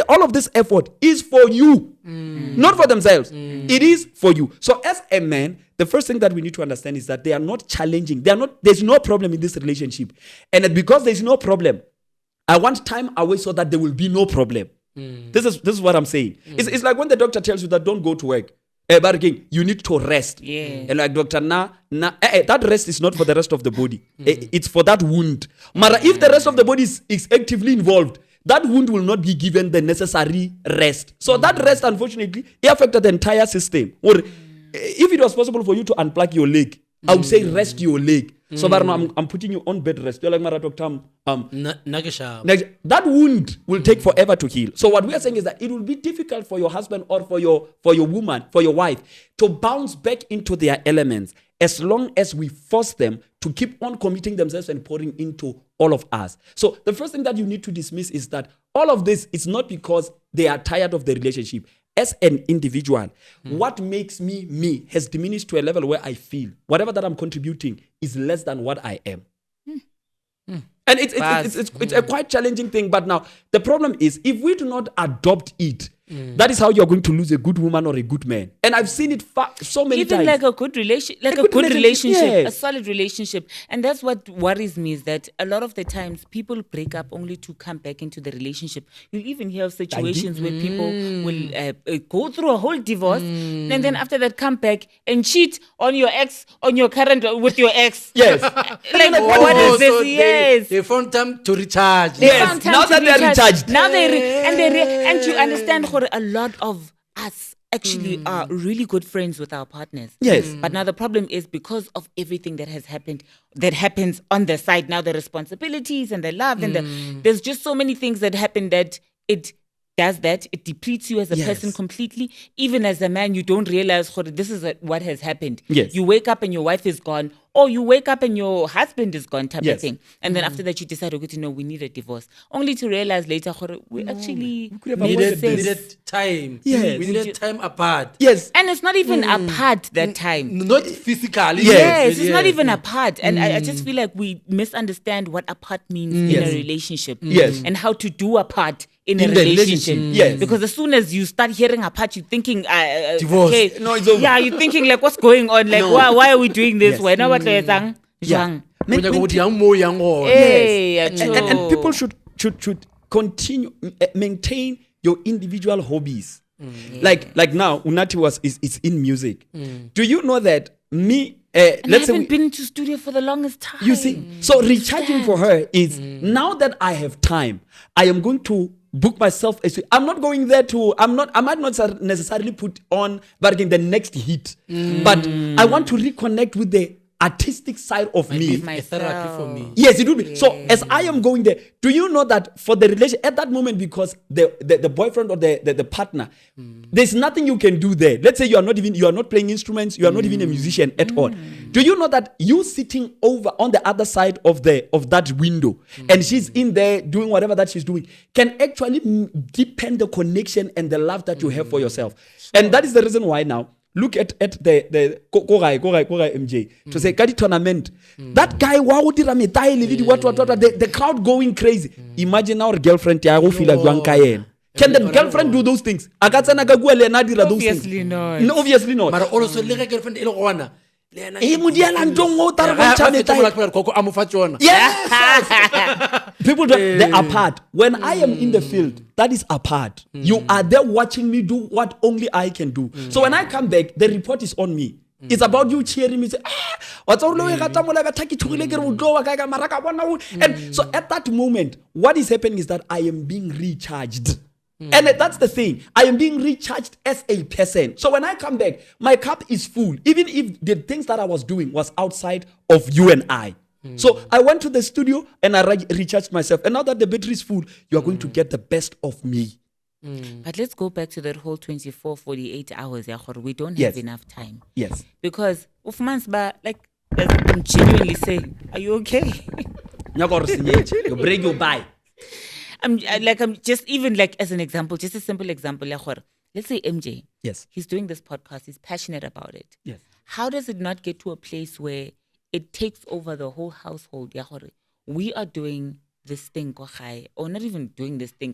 All of this effort is for you, not for themselves. It is for you. So as a man, the first thing that we need to understand is that they are not challenging. There's no problem in this relationship. And because there's no problem, I want time away so that there will be no problem. This is what I'm saying. It's like when the doctor tells you that don't go to work. But again, you need to rest. Yeah. And like doctor, that rest is not for the rest of the body. It's for that wound. Mara, if the rest of the body is actively involved, that wound will not be given the necessary rest. So that rest, unfortunately, it affected the entire system. Or if it was possible for you to unplug your leg, I would say rest your leg. So I'm putting you on bed rest. You're like, Mara, doctor, that wound will take forever to heal. So what we are saying is that it will be difficult for your husband or for your woman, for your wife, to bounce back into their elements as long as we force them to keep on committing themselves and pouring into all of us. So the first thing that you need to dismiss is that all of this is not because they are tired of the relationship. As an individual, what makes me has diminished to a level where I feel whatever that I'm contributing is less than what I am. And it's a quite challenging thing. But now the problem is, if we do not adopt it, that is how you're going to lose a good woman or a good man. And I've seen it so many times. Even like a good relationship, yes. a solid relationship. And that's what worries me, is that a lot of the times people break up only to come back into the relationship. You even hear of situations where people will go through a whole divorce and then after that come back and cheat on your ex, on your current, with your ex. Yes. What is this? So Yes. They found time to recharge. Yes. Now that they're recharged. Now and you understand a lot of us actually are really good friends with our partners. Yes. But now the problem is, because of everything that has happened, that happens on the side, now the responsibilities and the love and there's just so many things that happen that it does that. It depletes you as a person completely. Even as a man, you don't realize this is what has happened. Yes. You wake up and your wife is gone, or you wake up and your husband is gone, type of Yes. thing. And then after that, you decide, okay, no, we need a divorce. Only to realize later, we actually needed time. Yes. We needed time apart. Yes. And it's not even apart that time. Not physically. Yes, it's not even apart. And I just feel like we misunderstand what apart means in Yes. a relationship. Yes. And how to do apart in a In the relationship. relationship. Yes. Because as soon as you start hearing apart, you're thinking, Divorce. Okay, No, it's over. yeah, you're thinking like, what's going on? Like, why are we doing this? Yes. Why not what you're saying? Yeah. Hey, and people should continue maintain your individual hobbies. Like now, Unathi is in music. Do you know that me? And Let's I say haven't been to studio for the longest time. you see. So recharging for her is now that I have time, I am going to book myself. I'm not going there I might not necessarily put on, but again, the next hit. But I want to reconnect with the artistic side of me. A therapy for me. Yes, it will be. So as I am going there, do you know that for the relation at that moment, because the boyfriend or the partner, there's nothing you can do there. Let's say you are not playing instruments, you are not even a musician at all. Do you know that you sitting over on the other side of that window and she's in there doing whatever that she's doing can actually deepen the connection and the love that you have for yourself. And that is the reason why now look at the go MJ to say kadi tournament. That guy wow dira metaile video what the crowd going crazy. Imagine our girlfriend ya go feel like wanka. Can the girlfriend do those things? Akatsana ka gua le na dira those things. Obviously not. No, obviously not. Mara also le ga girlfriend e le gona. E mo diala ntongo o tara go chane tai. Yes. People they're apart. When I am in the field, that is apart. You are there watching me do what only I can do. So when I come back, the report is on me. It's about you cheering me. Say, and so at that moment, what is happening is that I am being recharged. And that's the thing. I am being recharged as a person. So when I come back, my cup is full. Even if the things that I was doing was outside of you and I. So I went to the studio and I recharged myself. And now that the battery is full, you are going to get the best of me. But let's go back to that whole 24, 48 hours. We don't have enough time. Yes. Because like I'm genuinely saying, are you okay? You break your bike. I'm just even like as an example, just a simple example. Let's say MJ. Yes. He's doing this podcast. He's passionate about it. Yes. How does it not get to a place where it takes over the whole household? We are doing this thing, or not even doing this thing,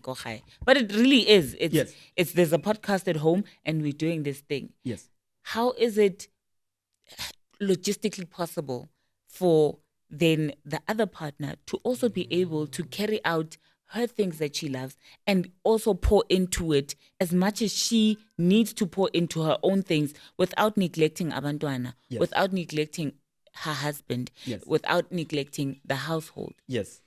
but it really is. It's there's a podcast at home and we're doing this thing. Yes. How is it logistically possible for then the other partner to also be able to carry out her things that she loves and also pour into it as much as she needs to pour into her own things without neglecting abantwana, without neglecting her husband, without neglecting the household? Yes.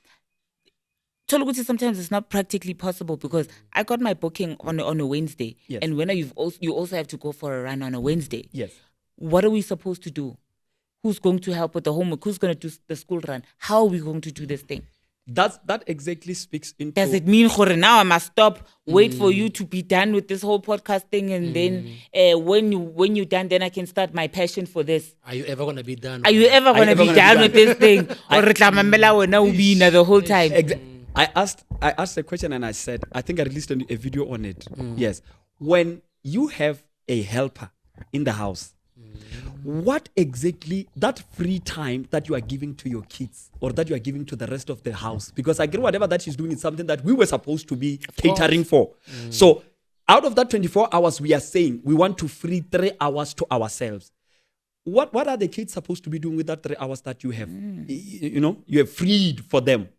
Sometimes it's not practically possible because I got my booking on a Wednesday, and when you also have to go for a run on a Wednesday. Yes. What are we supposed to do? Who's going to help with the homework? Who's going to do the school run? How are we going to do this thing? That exactly speaks into... Does it mean, now I must stop, wait for you to be done with this whole podcast thing, and then when you're done, then I can start my passion for this? Are you ever going to be done? Are you ever going to be done with this thing? Or the whole time? I asked a question and I said, I think I released a video on it. Yes. When you have a helper in the house, what exactly that free time that you are giving to your kids or that you are giving to the rest of the house? Because I agree whatever that she's doing is something that we were supposed to be catering for. So out of that 24 hours, we are saying we want to free 3 hours to ourselves. What are the kids supposed to be doing with that 3 hours that you have? You have freed for them.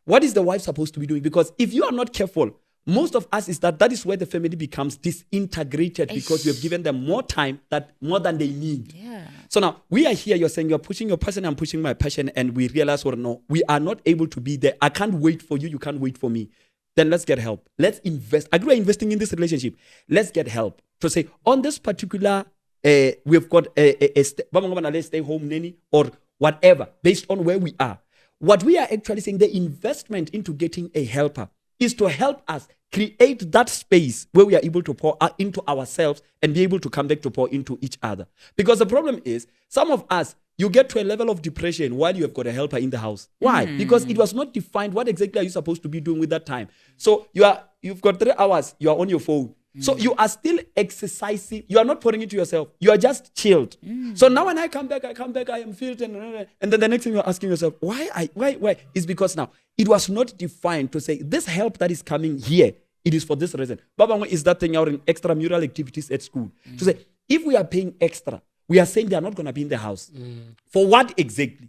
What is the wife supposed to be doing? Because if you are not careful, most of us that is where the family becomes disintegrated because we have given them more time more than they need. Yeah. So now we are here, you're saying you're pushing your passion, I'm pushing my passion, and we realize, no, we are not able to be there. I can't wait for you, you can't wait for me. Then let's get help. Let's invest. I agree we're investing in this relationship. Let's get help. To say, on this particular, we've got a stay home nanny or whatever, based on where we are. What we are actually saying, the investment into getting a helper is to help us create that space where we are able to pour into ourselves and be able to come back to pour into each other. Because the problem is, some of us, you get to a level of depression while you have got a helper in the house. Why? Because it was not defined what exactly are you supposed to be doing with that time. So you've got 3 hours, you are on your phone. So you are still exercising. You are not pouring into yourself. You are just chilled. So now when I come back, I am filled. And then the next thing you're asking yourself, why? It's because now it was not defined to say this help that is coming here, it is for this reason. Baba is that thing out in extramural activities at school. To say, if we are paying extra, we are saying they are not going to be in the house. For what exactly?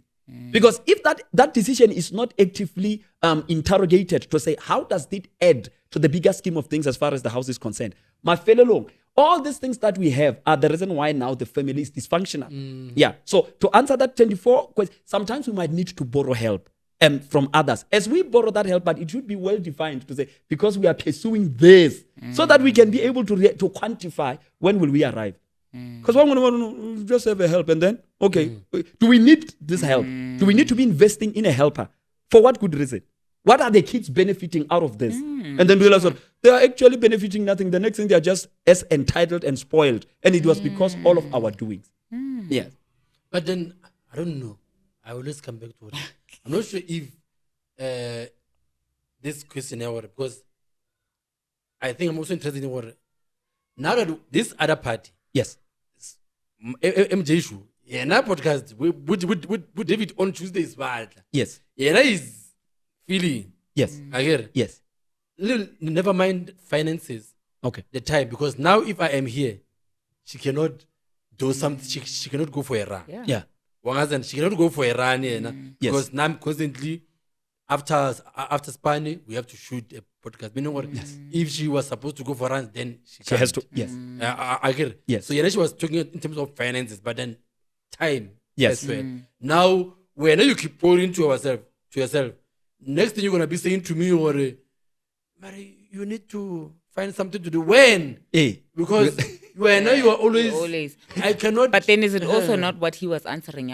Because if that decision is not actively interrogated to say, how does it add to the bigger scheme of things as far as the house is concerned? My fellow long, all these things that we have are the reason why now the family is dysfunctional. Yeah. So to answer that 24 question, sometimes we might need to borrow help from others. As we borrow that help, but it should be well defined to say, because we are pursuing this, so that we can be able to quantify when will we arrive. Because one will just have a help and then, okay, do we need this help? Do we need to be investing in a helper? For what good reason? What are the kids benefiting out of this? And then realize they are actually benefiting nothing. The next thing, they are just as entitled and spoiled. And it was because all of our doings. Yeah. But then, I don't know. I always come back to it. I'm not sure if this question, because I think I'm also interested in what, now that this other party, yes, MJay show. Yeah, na podcast with David on Tuesdays, but Yes. yeah, is feeling. Yes. I get it. Yes. Never mind finances. Okay. The time, because now if I am here, she cannot do something. She cannot go for a run. Yeah. She cannot go for a run here, Yes. because now I'm constantly after Spani, we have to shoot a podcast. Meaning what? If she was supposed to go for runs, then She has to. Yes. I get it. Yes. So yeah, she was talking in terms of finances, but then time. Yes. As well. Now, when you keep pouring to yourself, next thing you're gonna be saying to me, or Mary, you need to find something to do. When? Because when you are always. I cannot. But then is it also not what he was answering?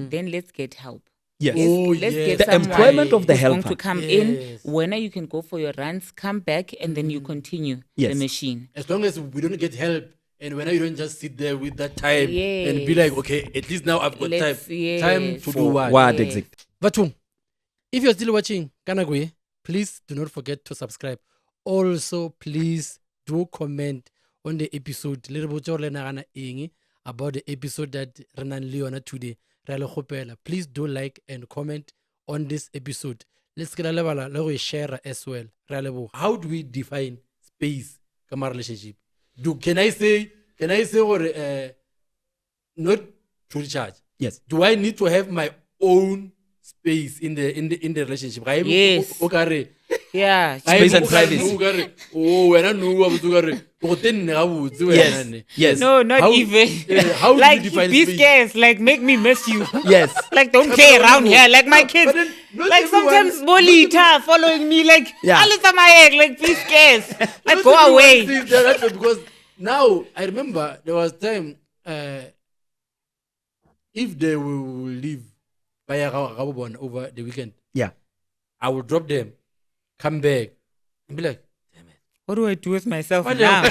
Then let's get help. Yes. Let's get The someone employment of the who's going helper. to come in. When you can go for your runs, come back, and then you continue the Yes. machine. As long as we don't get help, and when you don't just sit there with that time and be Yes. like, okay, at least now I've got Let's- time to do For what. what Yes. exactly? Batung, if you're still watching Kanagwe, please do not forget to subscribe. Also, please do comment on the episode. Little bit about the episode that Renan Leona today. Please do like and comment on this episode. Let's get a level share as well. How do we define space in a relationship? Can I say or not to recharge? Yes. Do I need to have my own space in the relationship? Yes. Okay. Yeah. Space and privacy. Oh, when I know Yes. Yes. No, not How- even. how do like, you define be space? scarce. Like, make me miss you. Yes. Like, don't play around here. Like, my kids. But then not Like, everyone- sometimes Molita following me. Like, Yeah. Alice on my egg. Like, be scarce. Like, Not go everyone away. sees that, because now I remember there was time if they will leave via Gabon over the weekend, Yeah. I will drop them, come back, and be like, What do I do with myself what, now?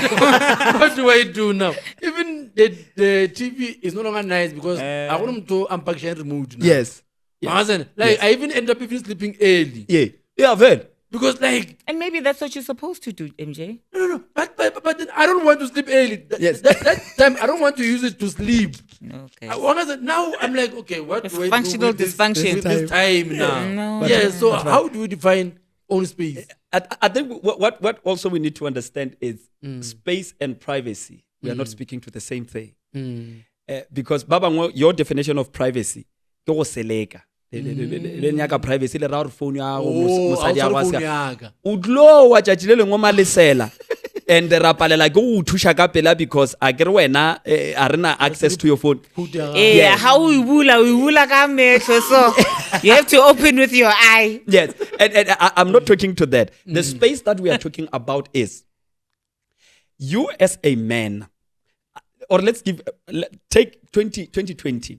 what do I do now? Even the TV is no longer nice because I want them to unpack and removed now. Yes. Like I even end up even sleeping early Yeah. Yeah, Ven. because like And maybe that's what you're supposed to do, MJ. no. But then I don't want to sleep early. Yes. That time I don't want to use it to sleep. Okay. Now I'm like, okay, what do I do Functional with this, dysfunction. with this time now? No. Yeah, so how do we define own space? I think what also we need to understand is space and privacy. We are not speaking to the same thing. Because Baba, your definition of privacy, ke go seleka. Le nyaka privacy le ra gore phone ya go mosadi ya go se. O tlo wa tšatši le lengwe malesela. And ra palela ke go thusha ka pela because a kere wena a rena access to your phone. Yeah, how we bula ka mehlo, so you have to open with your eye. Yes, and I'm not talking to that. The space that we are talking about is you as a man, or take 2020.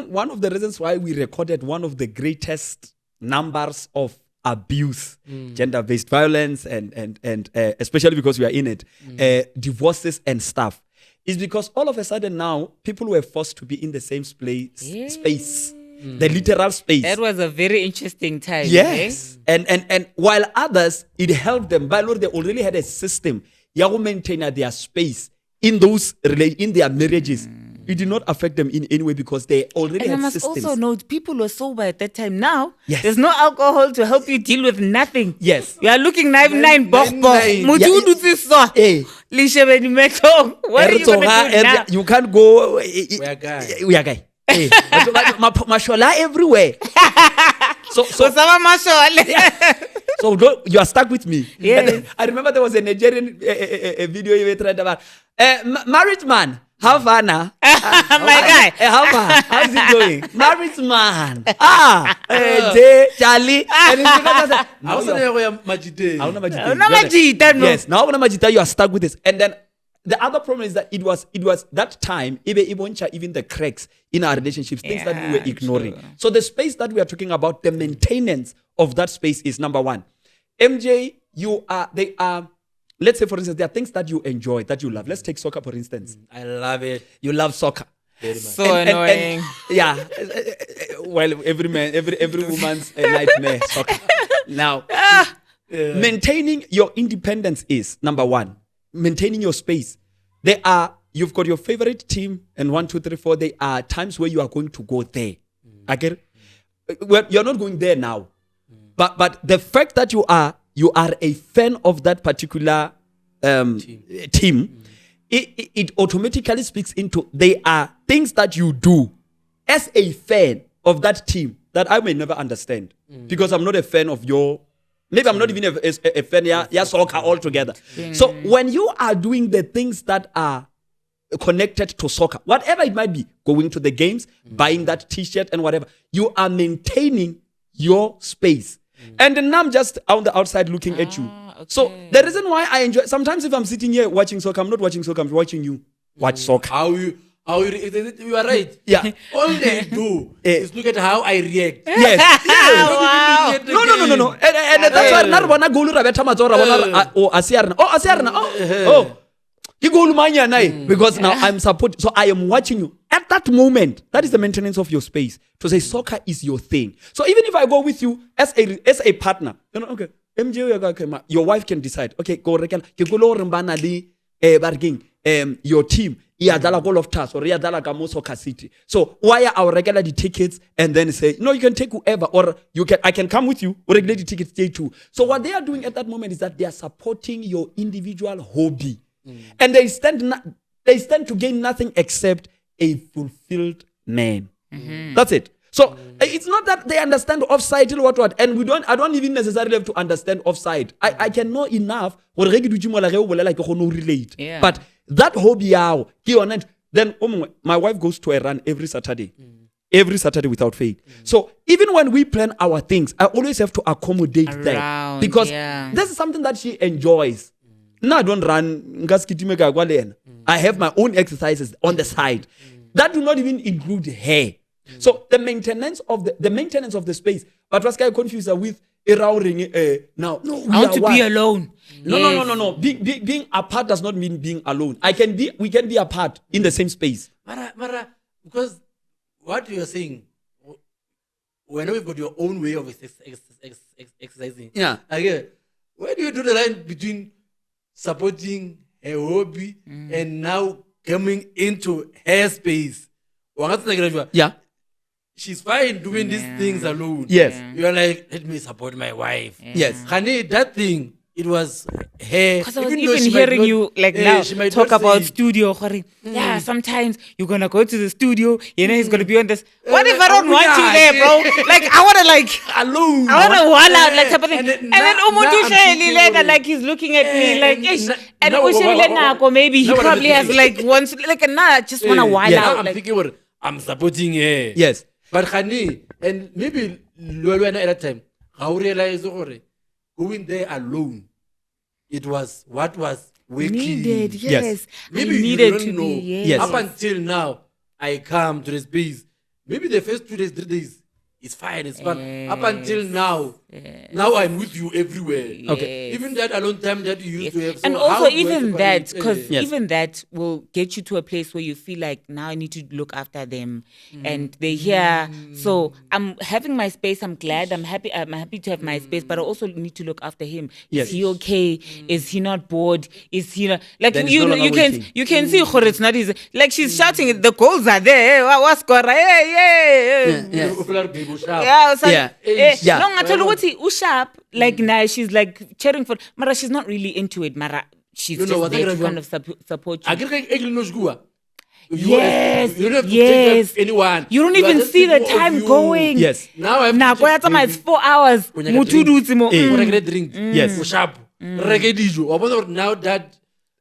One of the reasons why we recorded one of the greatest numbers of abuse, gender-based violence, and especially because we are in it, divorces and stuff, is because all of a sudden now people were forced to be in the same space. The literal space. That was a very interesting time. Yes. And while others, it helped them. By Lord, they already had a system. Ya go maintain their space in their marriages. It did not affect them in any way because they already And I had must systems. also note, people were sober at that time. Now, Yes. there's no alcohol to help you deal with nothing. Yes. You are looking nine Nine- box. nine- Motho o dutse so. Eh. Le shebeni metlhong. What are you going to do now? You can't go. We are guy. We are guy. Eh. Mashola everywhere. So Osama Mashole. So you are stuck with me. Yes. I remember there was a Nigerian video you tried about. Married man, how far now? My guy. How far? How's it going? Married man. Jay, Charlie. And I was Majide. Una majita, no. Yes. Now you are stuck with this. And then the other problem is that it was that time, even the cracks in our relationships, things that we were ignoring. True. So the space that we are talking about, the maintenance of that space is number one. MJ, let's say for instance, there are things that you enjoy, that you love. Let's take soccer for instance. I love it. You love soccer. Very much. So annoying. Yeah. Well, every woman's a nightmare, soccer. Now, maintaining your independence is number one. Maintaining your space. There are you've got your favorite team, and 1, 2, 3, 4. There are times where you are going to go there. I get it. Well, you're not going there now, but the fact that you are a fan of that particular team, it automatically speaks into there are things that you do as a fan of that team that I may never understand because I'm not a fan of your. Maybe I'm not even a fan of soccer altogether. So when you are doing the things that are connected to soccer, whatever it might be, going to the games, buying that t-shirt and whatever, you are maintaining your space. And then I'm just on the outside looking at you. Okay. So the reason why I enjoy, sometimes if I'm sitting here watching soccer, I'm not watching soccer, I'm watching you watch soccer. You are right. Yeah. All they do is look at how I react. Yes. Wow. No. And that's why not wanna go to Rabeta Mazora or Asiarna. Oh. You go to Manya because now I'm supporting. So I am watching you. At that moment, that is the maintenance of your space. To say soccer is your thing. So even if I go with you as a partner, okay, MJay, your wife can decide. Okay, go your team. All of task or Soccer City. So why are our regular tickets and then say no, you can take whoever or I can come with you or regular tickets day too. So what they are doing at that moment is that they are supporting your individual hobby. And they stand to gain nothing except a fulfilled man. That's it. So it's not that they understand offside or what. And I don't even necessarily have to understand offside. I can know enough or relate. Yeah. But that hobby then my wife goes to a run every Saturday. Every Saturday without fail. So even when we plan our things, I always have to accommodate that. Because this is something that she enjoys. No, I don't run. I have my own exercises on the side. That do not even include her. So the maintenance of the space. But what's kind of confused with now? No, I want to be alone. No. Being apart does not mean being alone. We can be apart in the same space. Mara, because what you are saying, whenever you've got your own way of exercising, again, where do you do the line between supporting a hobby and now coming into her space? Yeah. She's fine doing these things alone. Yes. You're like, let me support my wife. Yes. Honey, that thing, it was her. Because I was even hearing you now talk about studio. Yeah, sometimes you're going to go to the studio, he's going to be on this. What if I don't want you there, bro? Like, I want to alone. I want to wall out, like type of thing. And then Umuntu later, like he's looking at me like, and Ushele maybe he probably has like one, like I just want to wall out. I'm thinking, I'm supporting her. Yes. But Khani, and maybe at that time, how realize going there alone, it was what was working. Needed, yes. Maybe needed you don't to know. be, yes. Up until now, I come to the space. Maybe the first 2 days, 3 days, it's fine, it's fun. Yes. Up until now, now I'm with you everywhere. Okay. Even that alone time that you used to have. So and how also do I even separate? that, because even that will get you to a place where you feel like now I need to look after them and they're here. So I'm having my space. I'm glad. I'm happy to have my space, but I also need to look after him. Yes. Is he okay? Is he not bored? Is he not like Then you? it's no longer waiting. You can see it's not easy. Like she's shouting. The goals are there. What's going on? Yeah. No, I told you what sharp. Like now she's like cheering for Mara. She's not really into it, Mara. She's just there to kind of support you. Yes. You don't have to take up anyone. You don't even see the time going. Yes. Now I have to check it's 4 hours. drink. Yes. Sharp. Now that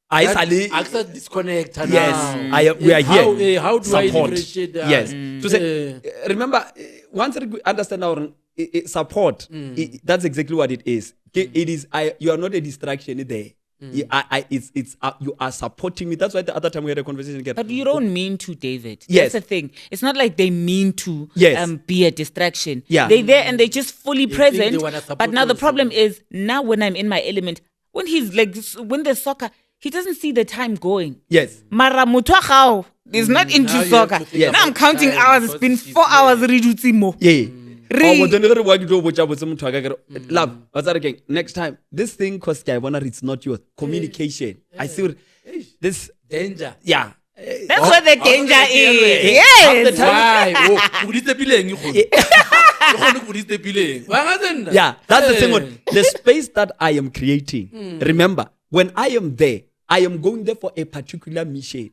access disconnect. Yes. We are here. How do I support. differentiate that? Yes. To say, remember, once we understand our support, that's exactly what it is. It is you are not a distraction there. You are supporting me. That's why the other time we had a conversation again. But you don't mean to, David. Yes. That's the thing. It's not like they mean to be a distraction. Yeah. They're there and they're just fully They present. think they wanna support But now the also. problem is, now when I'm in my element, when he's like, when there's soccer, he doesn't see the time going. Yes. Mara mutwakao is not into Now you soccer. have to think Now I'm about counting time hours. It's because been she's 4 hours. there. Reducing Yeah. Re- Love, what's that again? Next time, this thing, because it's not yours. Communication. I see this. Danger. Yeah. That's where the danger is. Half the Yes. time- Why? Oh, o di tepileng e kgone. E kgone go di tepileng. Wa nga tsena? Yeah, that's the thing. The space that I am creating. Remember, when I am there, I am going there for a particular mission.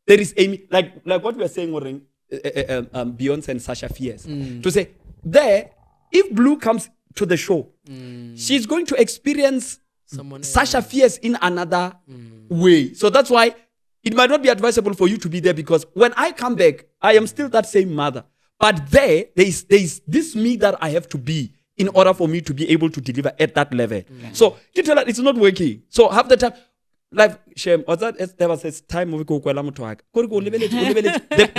There is a like what we are saying, Beyonce and Sasha Fierce, to say there, if Blue comes to the show, she's going to experience Sasha Fierce in another way. So that's why it might not be advisable for you to be there, because when I come back, I am still that same mother. But there is this me that I have to be in order for me to be able to deliver at that level. So you tell her it's not working. So half the time, like shame, or that there was this time we go the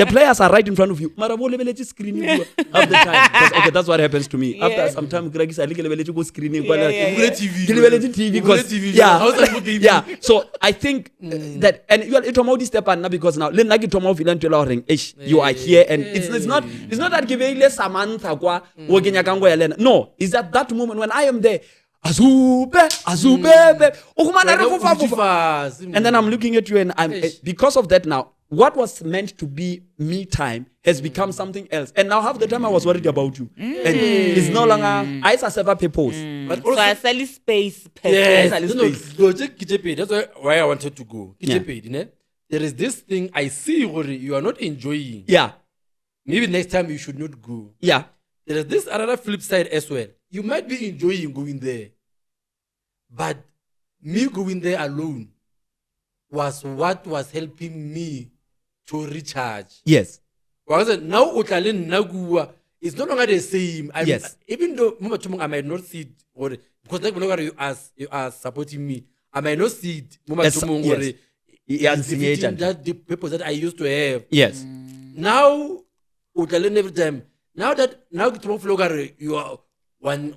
players are right in front of you. Mara bo lebeletse screen half the time. Because, okay, that's what happens to me. After some time, Greg is go screening. TV because yeah. So I think that, and you are talking this step now, because now let nagi tomo villain to ring you are here, and it's not that giving Samantha kwa wogenya kango ya lena. No, it's that moment when I am there. Azube. And then I'm looking at you, and I'm because of that now, what was meant to be me time has become something else. And now half the time I was worried about you. And it's no longer I serve purpose. But also, so I sell space. Yes, that's why I wanted to go. There is this thing I see you are not enjoying. Yeah. Maybe next time you should not go. Yeah. There is this another flip side as well. You might be enjoying going there, but me going there alone was what was helping me to recharge. Yes. Because now it's no longer the same. Yes. Even though I might not see it, or because like whenever you are supporting me, I might not see it. That the purpose that I used to have. Yes. Now every time. Now you are one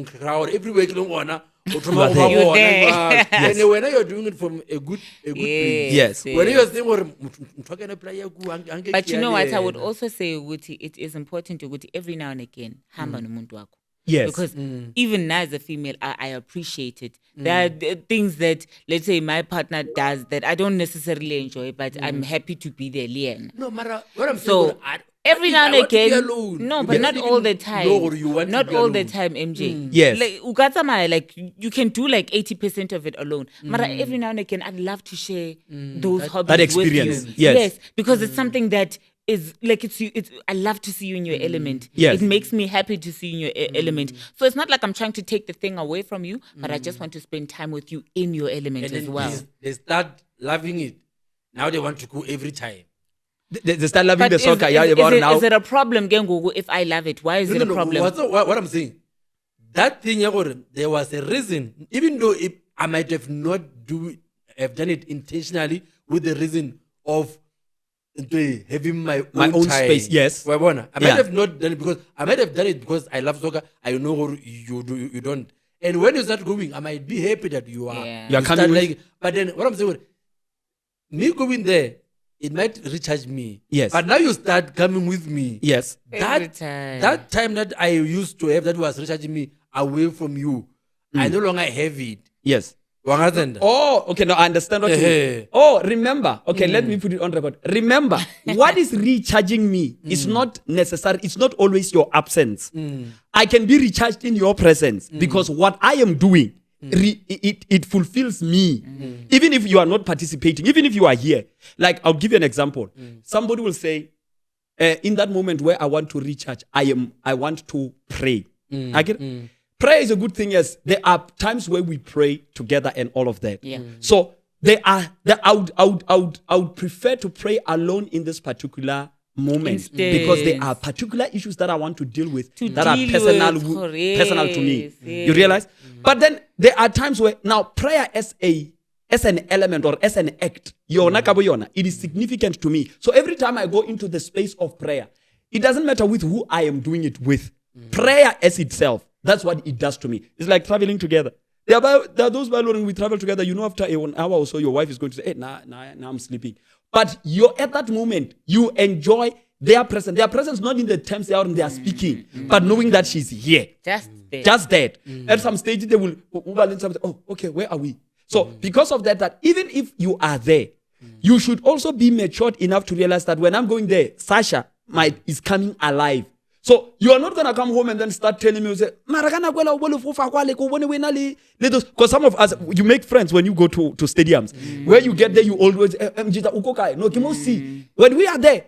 crowd everywhere and when you're doing it from a good place. Yes. When you're saying but you know what, I would also say it is important to go to every now and again hamba nomuntu wakho. Yes. Because even now as a female, I appreciate it. There are things that, let's say, my partner does that I don't necessarily enjoy, but I'm happy to be there, Lian. No matter what I'm so, saying. Every now and again, no, but not all the time. Not all the time, MJ. Yes. Like you can do like 80% of it alone. But every now and again, I'd love to share those hobbies that experience. with you. Yes, because it's something that is like it's I love to see you in your element. Yes. It makes me happy to see you in your element. So it's not like I'm trying to take the thing away from you, but I just want to spend time with you in your element as well. They start loving it. Now they want to go every time. They start loving but the soccer. Is it a problem, Gengugu, if I love it? Why is it a problem? What I'm saying, that thing, there was a reason. Even though I might have not have done it intentionally with the reason of having my own time. Space. Yes. I might have not done it because I might have done it because I love soccer. I know you don't. And when you start going, I might be happy that you are. Yeah. You are coming. But then what I'm saying, me going there, it might recharge me. Yes. But now you start coming with me. Yes. That time that I used to have that was recharging me away from you, I no longer have it. Yes. Oh, okay. No, I understand what you mean. Oh, remember. Okay, let me put it on record. Remember, what is recharging me is not necessary. It's not always your absence. I can be recharged in your presence because what I am doing, it fulfills me. Even if you are not participating, even if you are here. Like, I'll give you an example. Somebody will say, in that moment where I want to recharge, I want to pray. I get it? Prayer is a good thing. Yes, there are times where we pray together and all of that. Yeah. So I would prefer to pray alone in this particular moment Instead. because there are particular issues that I want to deal with that are deal personal to me. Yes. You realize? But then there are times where now prayer as an element or as an act, it is significant to me. So every time I go into the space of prayer, it doesn't matter with who I am doing it with. Prayer as itself, that's what it does to me. It's like traveling together. There are those when we travel together, after 1 hour or so, your wife is going to say, hey, now I'm sleeping. But you're at that moment, you enjoy their presence. Their presence not in the terms they are speaking, but knowing that she's here. Just that. At some stage, they will, oh, okay, where are we? So because of that even if you are there, you should also be matured enough to realize that when I'm going there, Sasha is coming alive. So you are not gonna come home and then start telling me, because some of us, you make friends when you go to stadiums. Where you get there, you always MJay no see. When we are there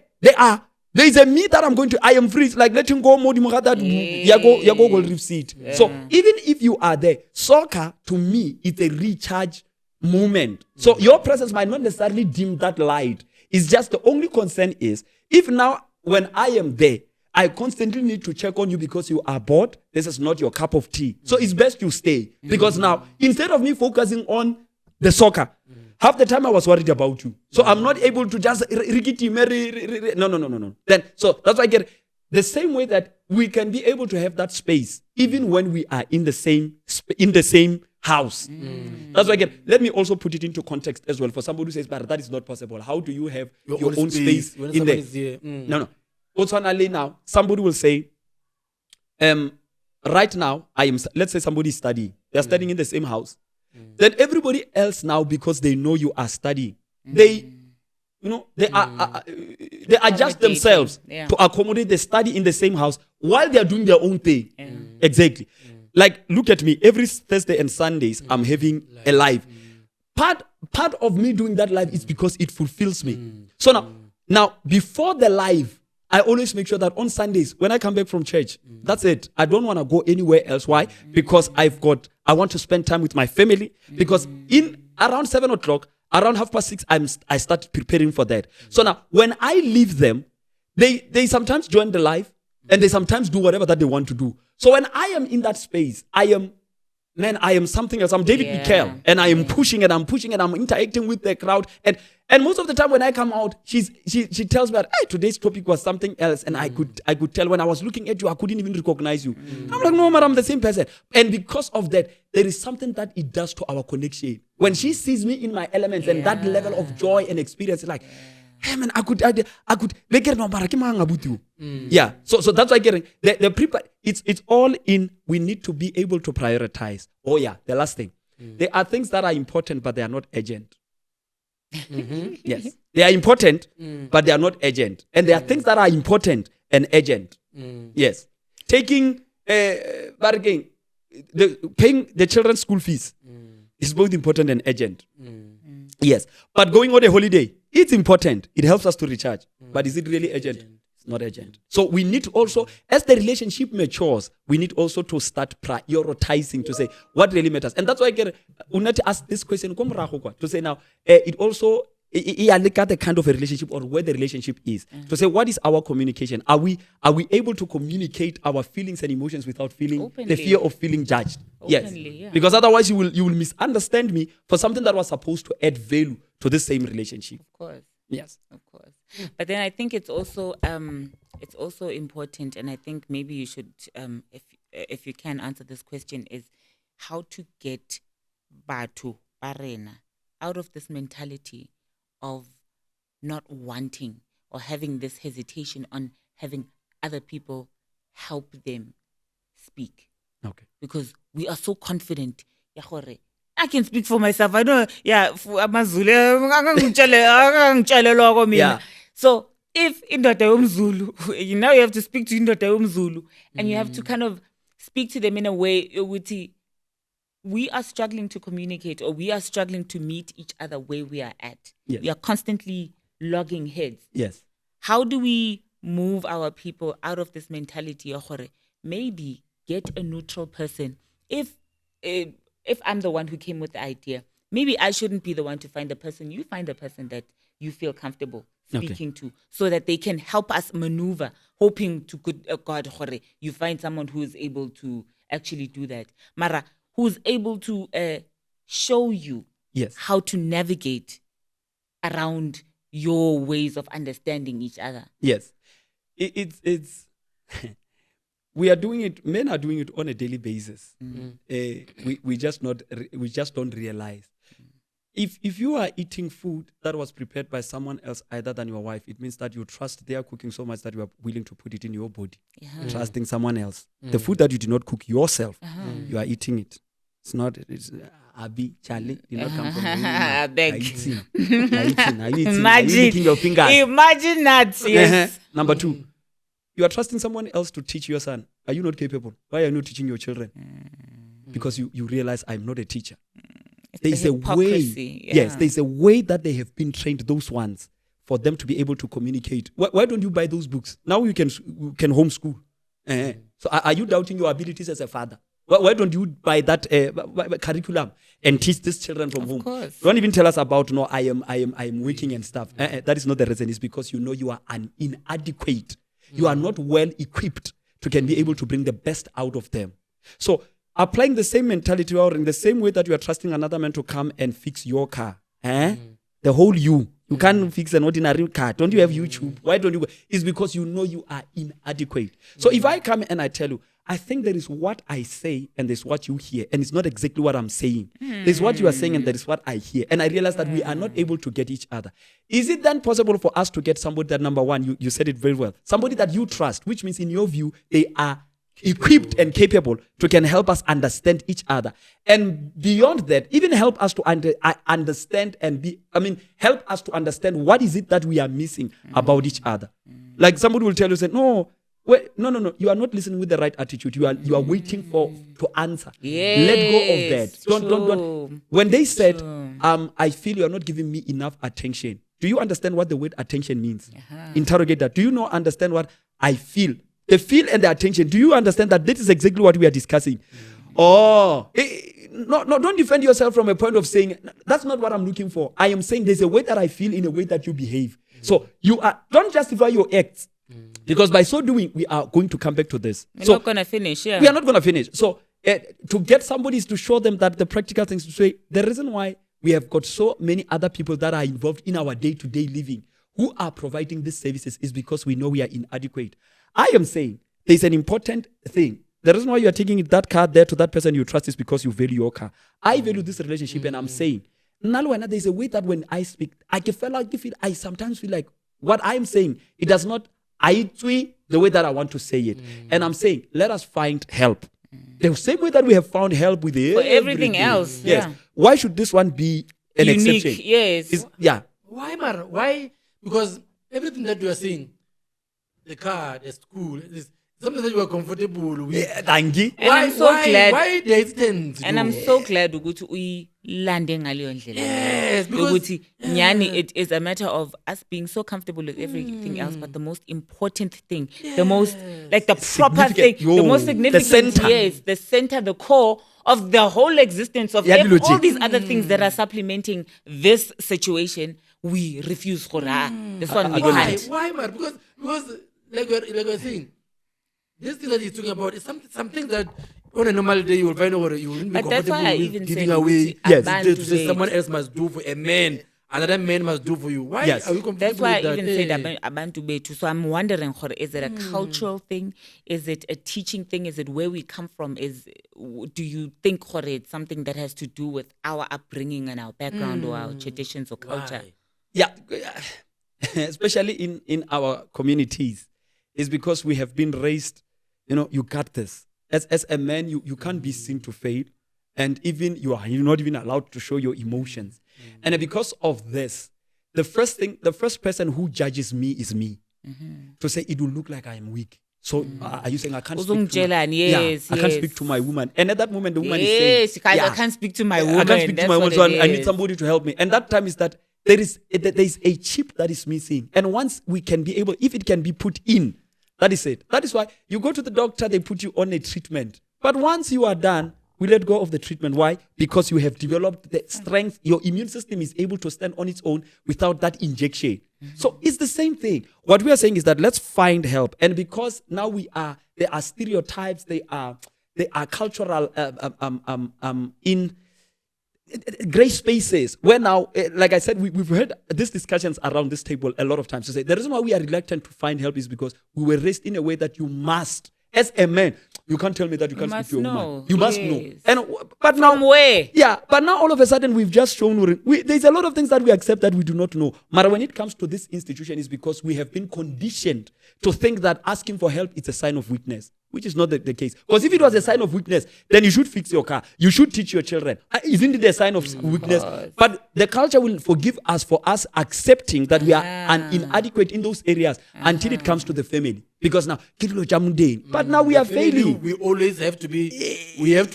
is a me that I'm going to. I am free. It's like letting go more that yago will receive. So even if you are there, soccer to me is a recharge moment. So your presence might not necessarily dim that light. It's just the only concern is if now when I am there, I constantly need to check on you because you are bored. This is not your cup of tea. So it's best you stay. Because now, instead of me focusing on the soccer, half the time I was worried about you. So I'm not able to just no. Then so that's why I get the same way that we can be able to have that space even when we are in the same house. That's why I get. Let me also put it into context as well for somebody who says, but that is not possible. How do you have your own space in there? No. Now, somebody will say, right now, let's say somebody is studying. They're studying in the same house. Then everybody else now, because they know you are studying, they adjust themselves to accommodate the study in the same house while they are doing their own thing. Exactly. Like, look at me. Every Thursday and Sundays, I'm having a live. Part of me doing that live is because it fulfills me. So now, before the live, I always make sure that on Sundays, when I come back from church, that's it. I don't want to go anywhere else. Why? Because I want to spend time with my family. Because in around 7 o'clock, around 6:30, I start preparing for that. So now, when I leave them, they sometimes join the live and they sometimes do whatever that they want to do. So when I am in that space, I am something else. I'm David Mikell, and I am pushing and I'm interacting with the crowd. And most of the time when I come out, she tells me that, hey, today's topic was something else. And I could tell when I was looking at you, I couldn't even recognize you. I'm like, no, man, I'm the same person. And because of that, there is something that it does to our connection. When she sees me in my elements and that level of joy and experience, it's like, hey man, I could make it no matter. Yeah. So that's why getting the it's all in. We need to be able to prioritize. Oh yeah, the last thing. There are things that are important, but they are not urgent. Yes. They are important, but they are not urgent. And there are things that are important and urgent. Yes. Taking paying the children's school fees is both important and urgent. Yes. But going on a holiday, it's important. It helps us to recharge. But is it really urgent? It's not urgent. So we need to also, as the relationship matures, we need also to start prioritizing to say what really matters. And that's why I get Unathi ask this question to say now, it also look at the kind of a relationship or where the relationship is. To say what is our communication? Are we able to communicate our feelings and emotions without feeling Openly. the fear of feeling judged? Openly, Yes. yeah. Because otherwise you will misunderstand me for something that was supposed to add value to this same relationship. Of course. Yes. Of course. But then I think it's also important, and I think maybe you should, if you can answer this question, is how to get Batu Barena out of this mentality of not wanting or having this hesitation on having other people help them speak. Okay. Because we are so confident. I can speak for myself. I know, So if indoda yomzulu, now you have to speak to indoda yomzulu, and you have to kind of speak to them in a way we are struggling to communicate, or we are struggling to meet each other where we are at. Yes. We are constantly logging heads. Yes. How do we move our people out of this mentality? Maybe get a neutral person. If I'm the one who came with the idea, maybe I shouldn't be the one to find the person. You find the person that you feel comfortable speaking to, so that they can help us maneuver, hoping to God, you find someone who is able to actually do that. Mara, who's able to show you how to navigate around your ways of understanding each other. Yes. It's we are doing it. Men are doing it on a daily basis. We just don't realize. If you are eating food that was prepared by someone else other than your wife, it means that you trust their cooking so much that you are willing to put it in your body. Trusting someone else. The food that you did not cook yourself, you are eating it. It's not. It's Abi, Charlie. Did not come from I beg. Are you Imagine. licking your fingers? Imagine that. Yes. Number 2, you are trusting someone else to teach your son. Are you not capable? Why are you not teaching your children? Because you realize I'm not a teacher. There is a way. Hypocrisy, Yes, there is a way that they have been trained, those ones, for them to be able to communicate. Why don't you buy those books? Now you can homeschool. So are you doubting your abilities as a father? Why don't you buy that curriculum and teach these children from home? Course. Don't even tell us about no, I am working and stuff. That is not the reason. It's because you know you are inadequate. You are not well equipped to can be able to bring the best out of them. So applying the same mentality or in the same way that you are trusting another man to come and fix your car, the whole you can't fix an ordinary car. Don't you have YouTube? Why don't you? It's because you know you are inadequate. So if I come and I tell you, I think there is what I say and there's what you hear, and it's not exactly what I'm saying. There's what you are saying and there is what I hear, and I realize that we are not able to get each other. Is it then possible for us to get somebody that, number one, you said it very well, somebody that you trust, which means in your view they are equipped and capable to can help us understand each other, and beyond that, even help us to understand and help us to understand what is it that we are missing about each other. Like somebody will tell you, say, no, you are not listening with the right attitude. You are waiting to answer. Yes, let go of that. Don't. When they said, I feel you are not giving me enough attention. Do you understand what the word attention means? Interrogate that. Do you not understand what I feel? The feel and the attention. Do you understand that this is exactly what we are discussing? No, don't defend yourself from a point of saying, that's not what I'm looking for. I am saying there's a way that I feel in a way that you behave. So don't justify your acts. Because by so doing, we are going to come back to this. We're not going to finish, yeah. We are not going to finish. So to get somebody is to show them that the practical things to say, the reason why we have got so many other people that are involved in our day-to-day living who are providing these services is because we know we are inadequate. I am saying there's an important thing. The reason why you are taking that car there to that person you trust is because you value your car. I value this relationship, and I'm saying, there's a way that when I speak, I sometimes feel like what I'm saying, it does not the way that I want to say it. And I'm saying, let us find help. The same way that we have found help with everything else. Yes. Yeah. Why should this one be an unique? Exception? Yes. Why, Mara? Why? Because everything that you are saying, the car, the school, is something that you are comfortable with. Yeah, thank you. And I'm so glad. Why they stand? And I'm so glad ukuthi uyilande ngaleyo ndlela. Yes, because nyani, it is a matter of us being so comfortable with everything else, but the most important thing, the most like the proper thing, the most significant, the center. Yes, the center, the core of the whole existence of all these other things that are supplementing this situation. We refuse this one we can't. Why, man? Because like we're saying, this thing that he's talking about is something that on a normal day you will find out you wouldn't be comfortable with giving away. Yes, to say someone else must do for a man, another man must do for you. Why are you comfortable That's why with that? I even said abantu betu. So I'm wondering, is it a cultural thing? Is it a teaching thing? Is it where we come from? Do you think it's something that has to do with our upbringing and our background or our traditions or culture? Why? Yeah, especially in our communities, is because we have been raised, you got this. As a man, you can't be seen to fail, and even you're not even allowed to show your emotions. And because of this, the first person who judges me is me. To say it will look like I am weak. So are you saying I can't speak to I can't speak to my woman? And at that moment, the woman is saying, I can't speak to my woman. I can't speak to my woman, so I need somebody to help me. And that time is that there is a chip that is missing. And once we can be able, if it can be put in, that is it. That is why you go to the doctor, they put you on a treatment. But once you are done, we let go of the treatment. Why? Because you have developed the strength. Your immune system is able to stand on its own without that injection. So it's the same thing. What we are saying is that let's find help. And because now there are stereotypes, they are cultural in gray spaces where now, like I said, we've heard these discussions around this table a lot of times to say the reason why we are reluctant to find help is because we were raised in a way that you must, as a man, you can't tell me that you can't speak to your woman. You must know. But now, from where? Yeah, but now all of a sudden we've just shown there's a lot of things that we accept that we do not know. But when it comes to this institution, is because we have been conditioned to think that asking for help is a sign of weakness. which is not the case. Because if it was a sign of weakness, then you should fix your car. You should teach your children. Isn't it a sign of weakness? But the culture will forgive us for us accepting that we are inadequate in those areas until it comes to the family. Because now, but now we are failing. We always have to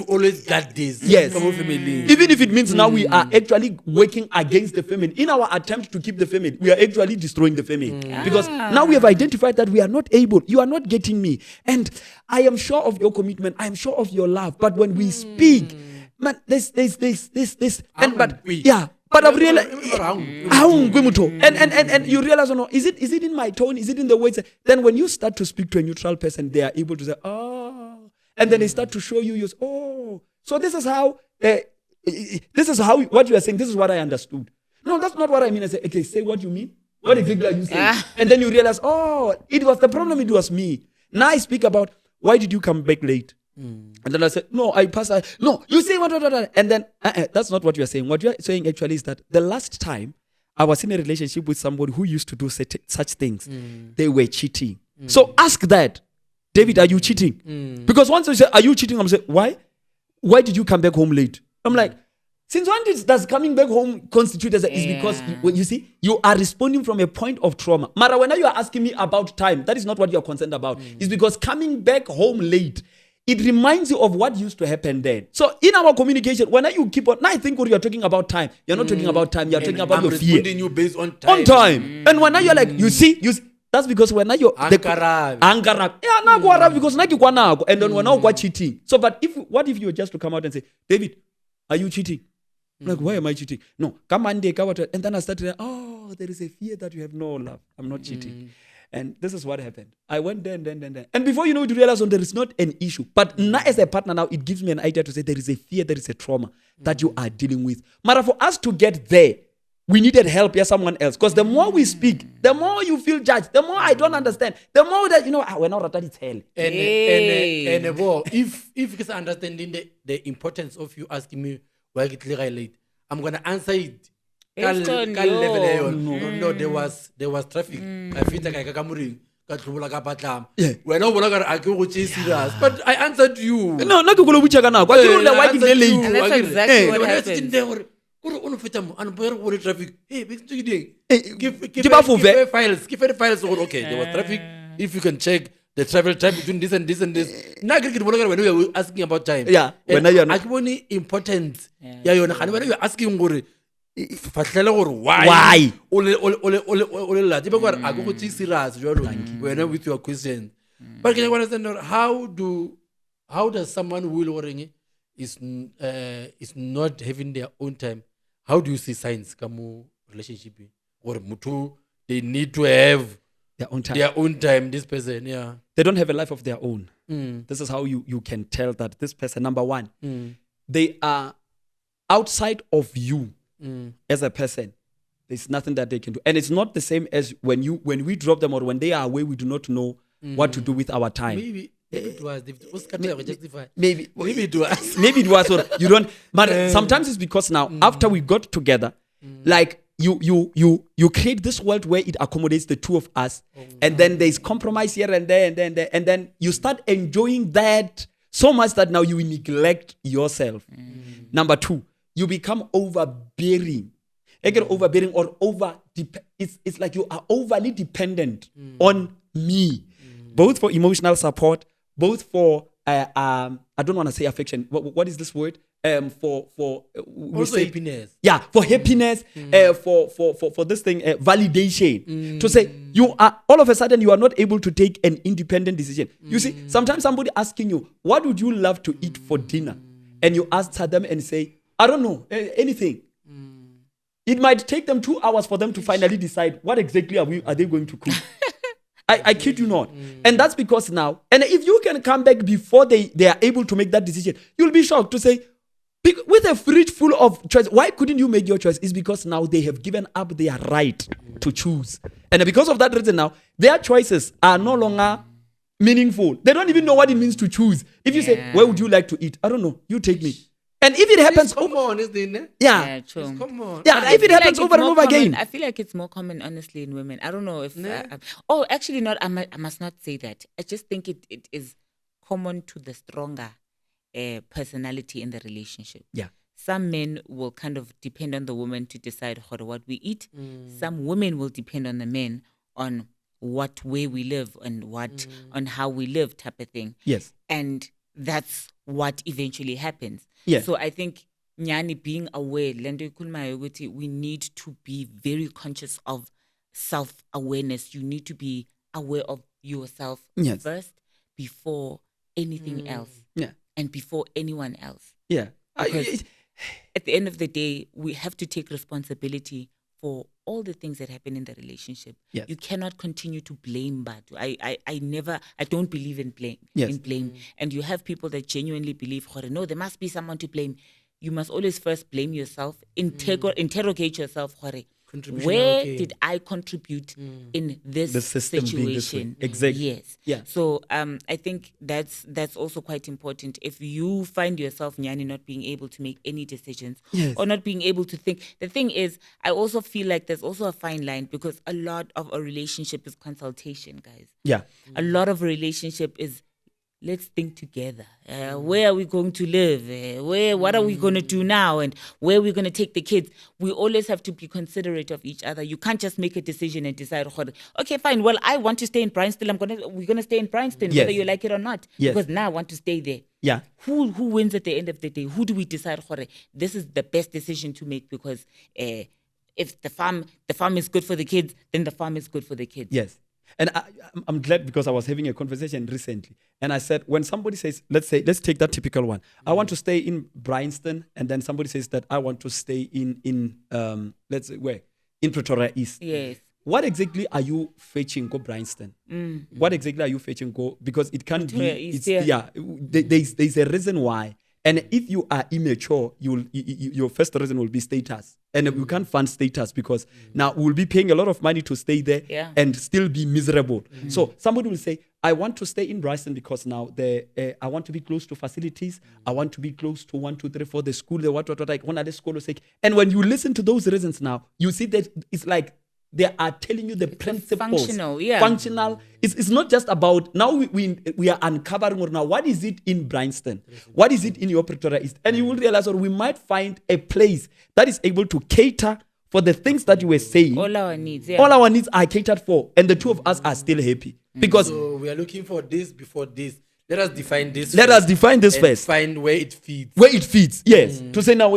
always guard this. Yes. Family. Even if it means now we are actually working against the family. In our attempt to keep the family, we are actually destroying the family. Because now we have identified that we are not able. You are not getting me. And I am sure of your commitment. I am sure of your love. But when we speak, man, this. But I've realized, and you realize, oh no, is it in my tone? Is it in the words? Then when you start to speak to a neutral person, they are able to say, oh, and then they start to show you, oh, so this is how what you are saying. This is what I understood. No, that's not what I mean. I say, okay, say what you mean. What exactly are you saying? And then you realize, oh, it was the problem. It was me. Now I speak about why did you come back late? And then I said, no, no, you say what. And then that's not what you are saying. What you are saying actually is that the last time I was in a relationship with somebody who used to do such things, they were cheating. So ask that, David, are you cheating? Because once you say, are you cheating? I'm saying, why? Why did you come back home late? I'm like, since when does coming back home constitute as is because you see, you are responding from a point of trauma. Mara, when you are asking me about time, that is not what you are concerned about. It's because coming back home late, it reminds you of what used to happen then. So in our communication, when you keep on, now I think when you're talking about time, you're not talking about time, you're talking about your fear. You based on time. On time. And when you're like, you see, that's because when you're Angarab. Yeah, na go Arab because na kikwa na and then when you cheating. So but what if you were just to come out and say, David, are you cheating? Like, why am I cheating? No, come on, and then I started, oh, there is a fear that you have no love. I'm not cheating. And this is what happened. I went there. And before you know it, you realize there is not an issue. But now as a partner now, it gives me an idea to say there is a fear, there is a trauma that you are dealing with. But for us to get there, we needed help, someone else. Because the more we speak, the more you feel judged, the more I don't understand, the more that, we're not that it's hell. And if it's understanding the importance of you asking me why get late, I'm going to answer it. No, there was traffic. I feel like I can but I answered you. No, not to go to Chagana. Why did they late? And that's exactly what happened. Give files. Okay, there was traffic. If you can check the travel time between this and this and this. Now when we were asking about time. Yeah. When you're not important. Yeah, you're asking why? With your question. But can you understand how does someone who is not having their own time? How do you see signs kamu relationship or mutu they need to have their own time, this person, yeah. They don't have a life of their own. This is how you can tell that this person, number one, they are outside of you. As a person, there's nothing that they can do, and it's not the same as when we drop them or when they are away. We do not know what to do with our time. Maybe it was. Maybe it was. Maybe it was. Or you don't. But sometimes it's because now after we got together, like you create this world where it accommodates the two of us, and then there's compromise here and there, and then you start enjoying that so much that now you neglect yourself. Number two. You become overbearing. Again, overbearing or it's like you are overly dependent on me, both for emotional support, both for I don't want to say affection. What is this word? For also happiness. Yeah, for happiness. For this thing, validation. To say you are all of a sudden you are not able to take an independent decision. You see, sometimes somebody asking you, what would you love to eat for dinner, and you answer them and say, I don't know, anything. It might take them 2 hours for them to finally decide what exactly are they going to cook. I kid you not. And that's because now, and if you can come back before they are able to make that decision, you'll be shocked to say, with a fridge full of choice, why couldn't you make your choice? It's because now they have given up their right to choose. And because of that reason now, their choices are no longer meaningful. They don't even know what it means to choose. If you say, where would you like to eat? I don't know. You take me. And if it happens, come on, isn't it? Yeah, true. Come on. Yeah, if it happens over and over again, I feel like it's more common, honestly, in women. I don't know if. Actually, not. I must not say that. I just think it is common to the stronger personality in the relationship. Yeah. Some men will kind of depend on the woman to decide what we eat. Some women will depend on the men on what way we live and what on how we live, type of thing. Yes. And that's what eventually happens. Yeah. So I think Nyani being aware, we need to be very conscious of self-awareness. You need to be aware of yourself Yes. first before anything else. Yeah. And before anyone else. Yeah. Because at the end of the day, we have to take responsibility for all the things that happen in the relationship. Yes. You cannot continue to blame Batu. I don't believe in blame. Yes. In blame. And you have people that genuinely believe, no, there must be someone to blame. You must always first blame yourself, interrogate yourself, where did I contribute in this The system being this way. situation? Exactly. Yes. Yeah. So I think that's also quite important. If you find yourself, Nyani, not being able to make any decisions Yes. or not being able to think, the thing is, I also feel like there's also a fine line, because a lot of a relationship is consultation, guys. Yeah. A lot of a relationship is, let's think together. Where are we going to live? What are we going to do now? And where are we going to take the kids? We always have to be considerate of each other. You can't just make a decision and decide, okay, fine. Well, I want to stay in Bryanston. We're going to stay in Bryanston, Yes. whether you like it or not. Yes. Because now I want to stay there. Yeah. Who wins at the end of the day? Who do we decide, this is the best decision to make? Because if the farm is good for the kids, then the farm is good for the kids. Yes. And I'm glad, because I was having a conversation recently, and I said, when somebody says, let's take that typical one, I want to stay in Bryanston, and then somebody says that I want to stay in let's say where, in Pretoria East. Yes. What exactly are you fetching go Bryanston? What exactly are you fetching go? Because it can't Pretoria be. East, It's, yeah. There's a reason why. And if you are immature, your first reason will be status. And you can't fund status, because now we'll be paying a lot of money to stay there and still be miserable. So somebody will say, I want to stay in Bryanston because now I want to be close to facilities. I want to be close to 1, 2, 3, 4, the school, the what, like one other school. And when you listen to those reasons now, you see that it's like they are telling you the principles. Functional, yeah. Functional. It's not just about, now we are uncovering now, what is it in Bryanston? What is it in your Pretoria East? And you will realize, or we might find a place that is able to cater for the things that you were saying. All our needs, yeah. All our needs are catered for, and the two of us are still happy. Because So we are looking for this before this. Let us define this. let us define this and first. Find where it fits. Where it fits, yes. To say now,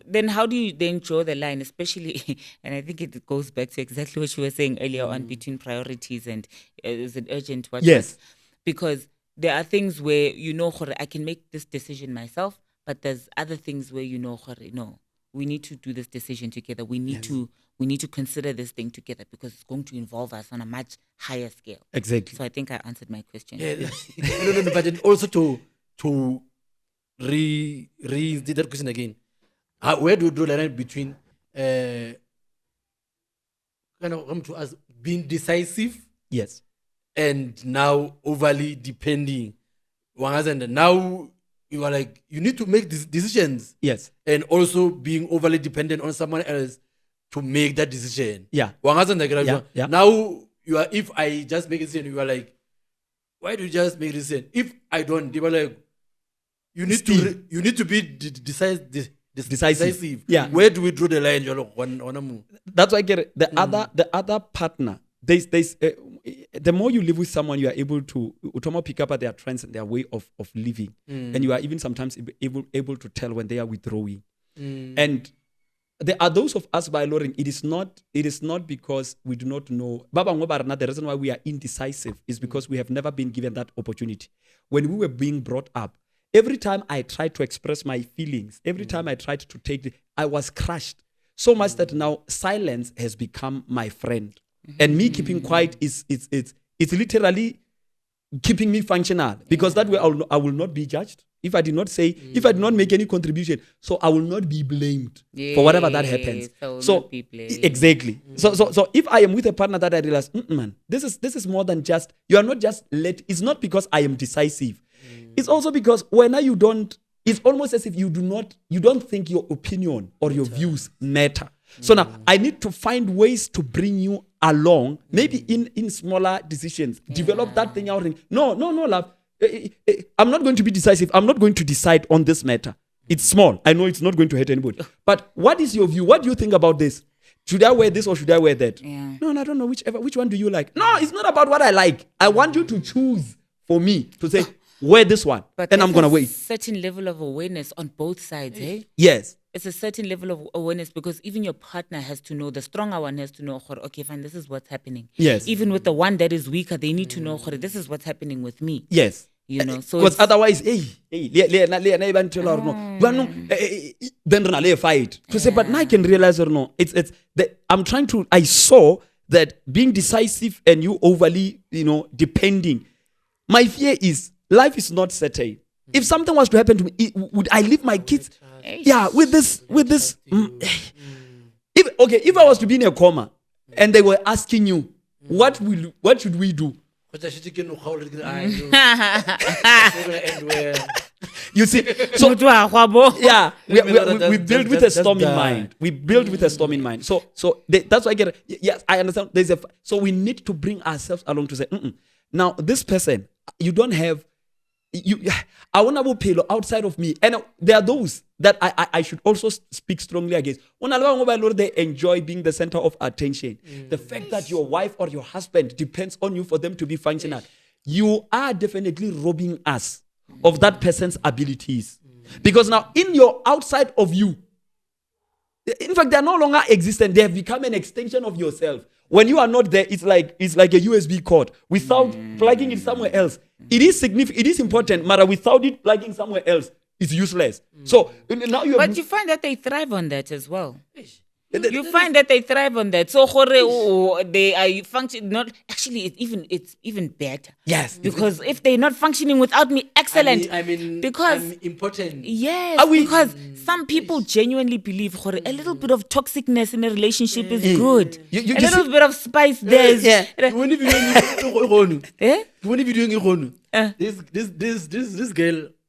Then how do you then draw the line, especially, and I think it goes back to exactly what you were saying earlier on, between priorities and is it urgent? Yes. Because there are things where I can make this decision myself, but there's other things where no, we need to do this decision together. We need to consider this thing together, because it's going to involve us on a much higher scale. Exactly. So I think I answered my question. Yeah. No, but then also to reinstate that question again. Where do you draw the line between kind of come to us being decisive Yes. and now overly depending? And now you are like, you need to make these decisions. Yes. And also being overly dependent on someone else to make that decision. Yeah. Yeah. Now you are, if I just make a decision, you are like, why do you just make a decision? If I don't, they were like, you need to be decisive. Yeah. Where do we draw the line? You're like, one. That's why I get it. The other partner, there's the more you live with someone, you are able to pick up at their trends and their way of living, and you are even sometimes able to tell when they are withdrawing. And there are those of us by Loring. It is not because we do not know. Baba Ngobarana, the reason why we are indecisive is because we have never been given that opportunity. When we were being brought up, every time I tried to express my feelings, every time I tried to take I was crushed. So much that now silence has become my friend. And me keeping quiet it's literally keeping me functional, because that way I will not be judged. If I did not say, if I did not make any contribution, so I will not be blamed for whatever that happens. So exactly. So if I am with a partner that I realize, man, this is more than just, you are not just it's not because I am decisive. It's also because when you don't, it's almost as if you don't think your opinion or your views matter. So now I need to find ways to bring you along, maybe in smaller decisions, develop that thing out. No, love. I'm not going to be decisive. I'm not going to decide on this matter. It's small. I know it's not going to hurt anybody. But what is your view? What do you think about this? Should I wear this or should I wear that? Yeah. No, I don't know. Which one do you like? No, it's not about what I like. I want you to choose for me to say, wear this one. But And I'm going to wear it. certain level of awareness on both sides, eh? Yes. It's a certain level of awareness because even your partner has to know, the stronger one has to know, okay, fine, this is what's happening. Yes. Even with the one that is weaker, they need to know, this is what's happening with me. Yes. You know, so because it's- otherwise, then run fight. To say, but now I can realize or no. It's that I saw that being decisive and you overly, depending. My fear is life is not certain. If something was to happen to me, would I leave my kids? Yeah, with this. If I was to be in a coma and they were asking you, what should we do? You see, so yeah, we build with a storm in mind. We build with a storm in mind. So that's why I get it. Yes, I understand. So we need to bring ourselves along to say, now this person, you don't have. I want to pay outside of me, and there are those that I should also speak strongly against. They enjoy being the center of attention. The fact that your wife or your husband depends on you for them to be functional, you are definitely robbing us of that person's abilities. Because now, in your outside of you, in fact, they are no longer existent. They have become an extension of yourself. When you are not there, it's like a USB cord. Without plugging it somewhere else, it is significant. It is important, but without it plugging somewhere else, it's useless. So now you. But you find that they thrive on that as well. You find that they thrive on that. So they are function not actually. It's even better. Yes, because if they're not functioning without me, excellent. Because I'm important. Yes, because some people genuinely believe a little bit of toxicness in a relationship is good. You a little bit of spice there is.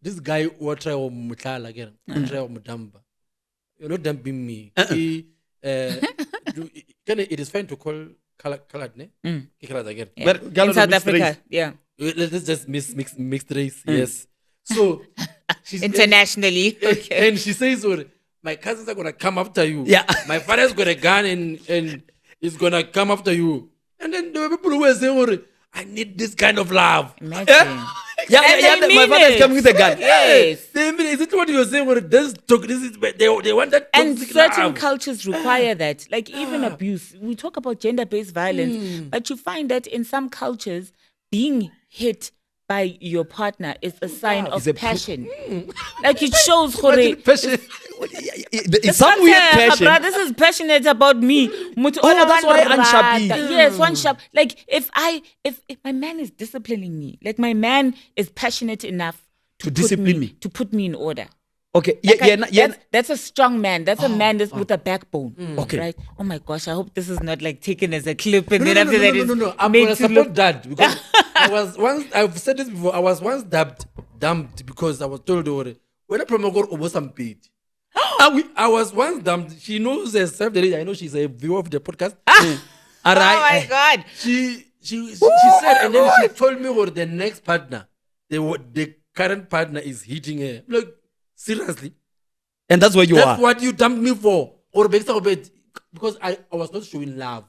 This guy will try to mutala again. Try to mudamba. You're not dumping me. It is fine to call colored, ne? Again. Yeah. But In South Africa, yeah. Let's just mixed race. Yes. So she's Internationally, okay. and she says, my cousins are gonna come after you. Yeah. My father's got a gun and he's gonna come after you. And then there were people who were saying, I need this kind of love. Imagine. Yeah, my father is coming with a gun. Yes. Is it what you're saying? They want that And toxic certain love. cultures require that. Like even abuse. We talk about gender-based violence, but you find that in some cultures, being hit by your partner is a sign of passion. Like it shows It's some weird passion. This is passionate about me. That's why I'm sharpy. Yes, one sharp. Like if my man is disciplining me, like my man is passionate enough To discipline me. to put me in order. Okay. That's a strong man. That's a man that's with a backbone. Okay. Right? Oh my gosh, I hope this is not like taken as a clip and then after that No. I'm made gonna to support look. that because I've said this before. I was once dumped because I was told when a promoter was some paid. I was once dumped. She knows herself. I know she's a viewer of the podcast. Oh my God. She said, and then she told me the next partner, the current partner is hitting her. Like, seriously? And that's where you That's are. what you dumped me for. Or because I was not showing love.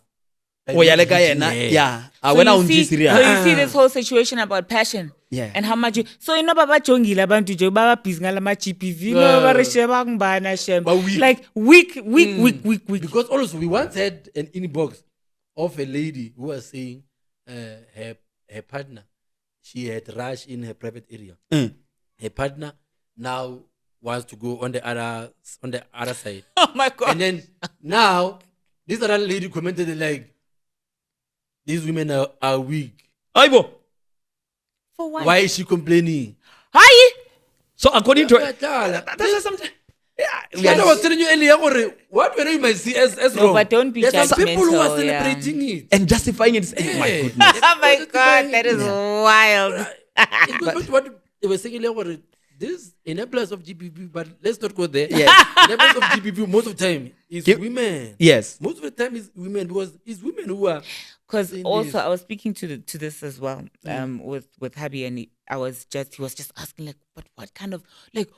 Oh, yeah, like hitting her. yeah. So When you I'm see- serious. so you see this whole situation about passion. Yeah. And how much you so you know baba jongile abantu jo baba bizngala ma GPV you know ba re sheba ngibana shem But weak. like weak Because also we once had an inbox of a lady who was saying her partner, she had rash in her private area. Her partner now wants to go on the other side. Oh my God. And then now this other lady commented like, these women are weak. Aibo. For what? Why is she complaining? Hi. So according to That's something. Yeah, I was telling you earlier, what whether you might see as No, wrong. but don't be There's some people who are judgmental, yeah. celebrating it. and justifying it. Oh my goodness. Oh my God, that is wild. But what they were saying earlier, this enablers of GPP, but let's not go there. Yes. Enablers of GPP most of the time is women. Yes. Most of the time is women because it's women who are Because also I was speaking to this as well, with hubby, and he was just asking like, but what kind of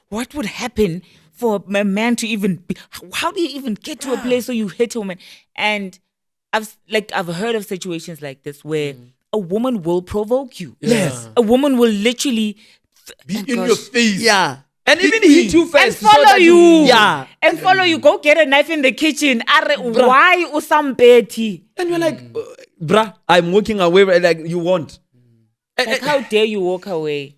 what would happen for a man to even be, how do you even get to a place where you hit a woman? And I've heard of situations like this where a woman will provoke you. Yes. A woman will literally be in your face. Yeah. And even hit you first. And follow you. Yeah. And follow you. Go get a knife in the kitchen. Why usambeti? And you're like, bruh, I'm walking away. Like, you won't. Like, how dare you walk away?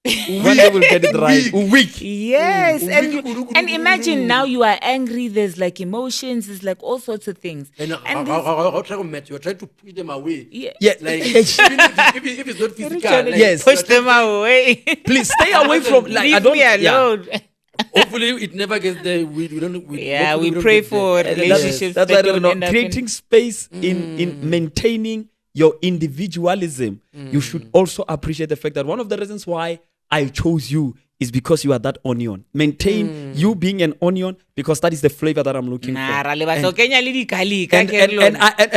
One day we'll get it right. Weak. Yes. And imagine now you are angry. There's like emotions. There's like all sorts of things. And how try to match? You're trying to push them away. Yeah. Like, even if it's not physical. Yes. Push them away. Please stay away from, like, Leave I don't. me alone. Yeah. Hopefully it never gets there. We pray for relationships. That's why don't end up creating space in maintaining your individualism. You should also appreciate the fact that one of the reasons why I chose you is because you are that onion. Maintain you being an onion, because that is the flavor that I'm looking for. And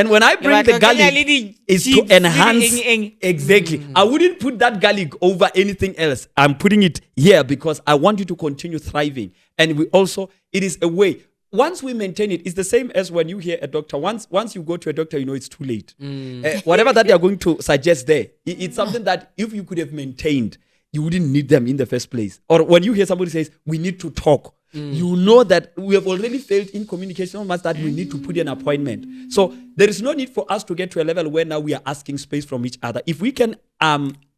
when I bring the garlic, is to enhance. Exactly. I wouldn't put that garlic over anything else. I'm putting it here because I want you to continue thriving. And it is a way. Once we maintain it, it's the same as when you hear a doctor. Once you go to a doctor, you know it's too late. Whatever that they are going to suggest there, it's something that if you could have maintained, you wouldn't need them in the first place. Or when you hear somebody says, we need to talk, you know that we have already failed in communication so much that we need to put an appointment. So there is no need for us to get to a level where now we are asking space from each other. If we can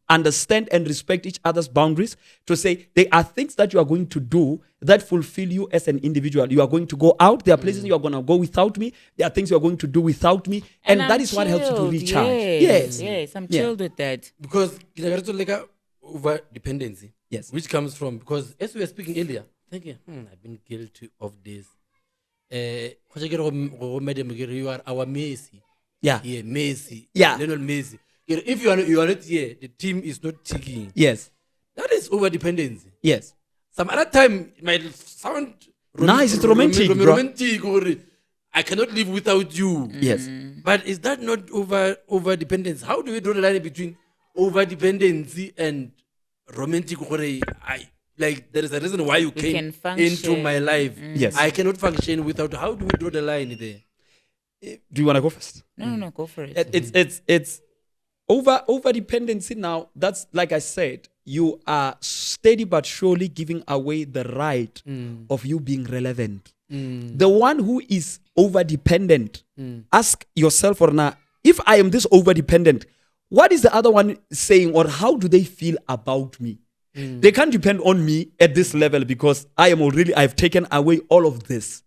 understand and respect each other's boundaries, to say there are things that you are going to do that fulfill you as an individual. You are going to go out. There are places you are going to go without me. There are things you are going to do without me. And that is what helps you to recharge. Yes, I'm chilled with that. Because over dependency, yes, which comes from, because as we were speaking earlier, thinking, I've been guilty of this. You are our Messi. Yeah, Messi. Yeah, Lionel Messi. If you are not here, the team is not ticking. Yes, that is over dependency. Yes, some other time it might sound nice. It's romantic, romantic, or I cannot live without you. Yes, but is that not over dependence? How do we draw the line between over dependency and romantic? There is a reason why you came into my life. Yes, I cannot function without. How do we draw the line there? Do you want to go first? No, go for it. It's over dependency now. That's like I said, you are steady but surely giving away the right of you being relevant. The one who is over dependent, ask yourself, or now, if I am this over dependent, what is the other one saying, or how do they feel about me? They can't depend on me at this level because I've taken away all of this.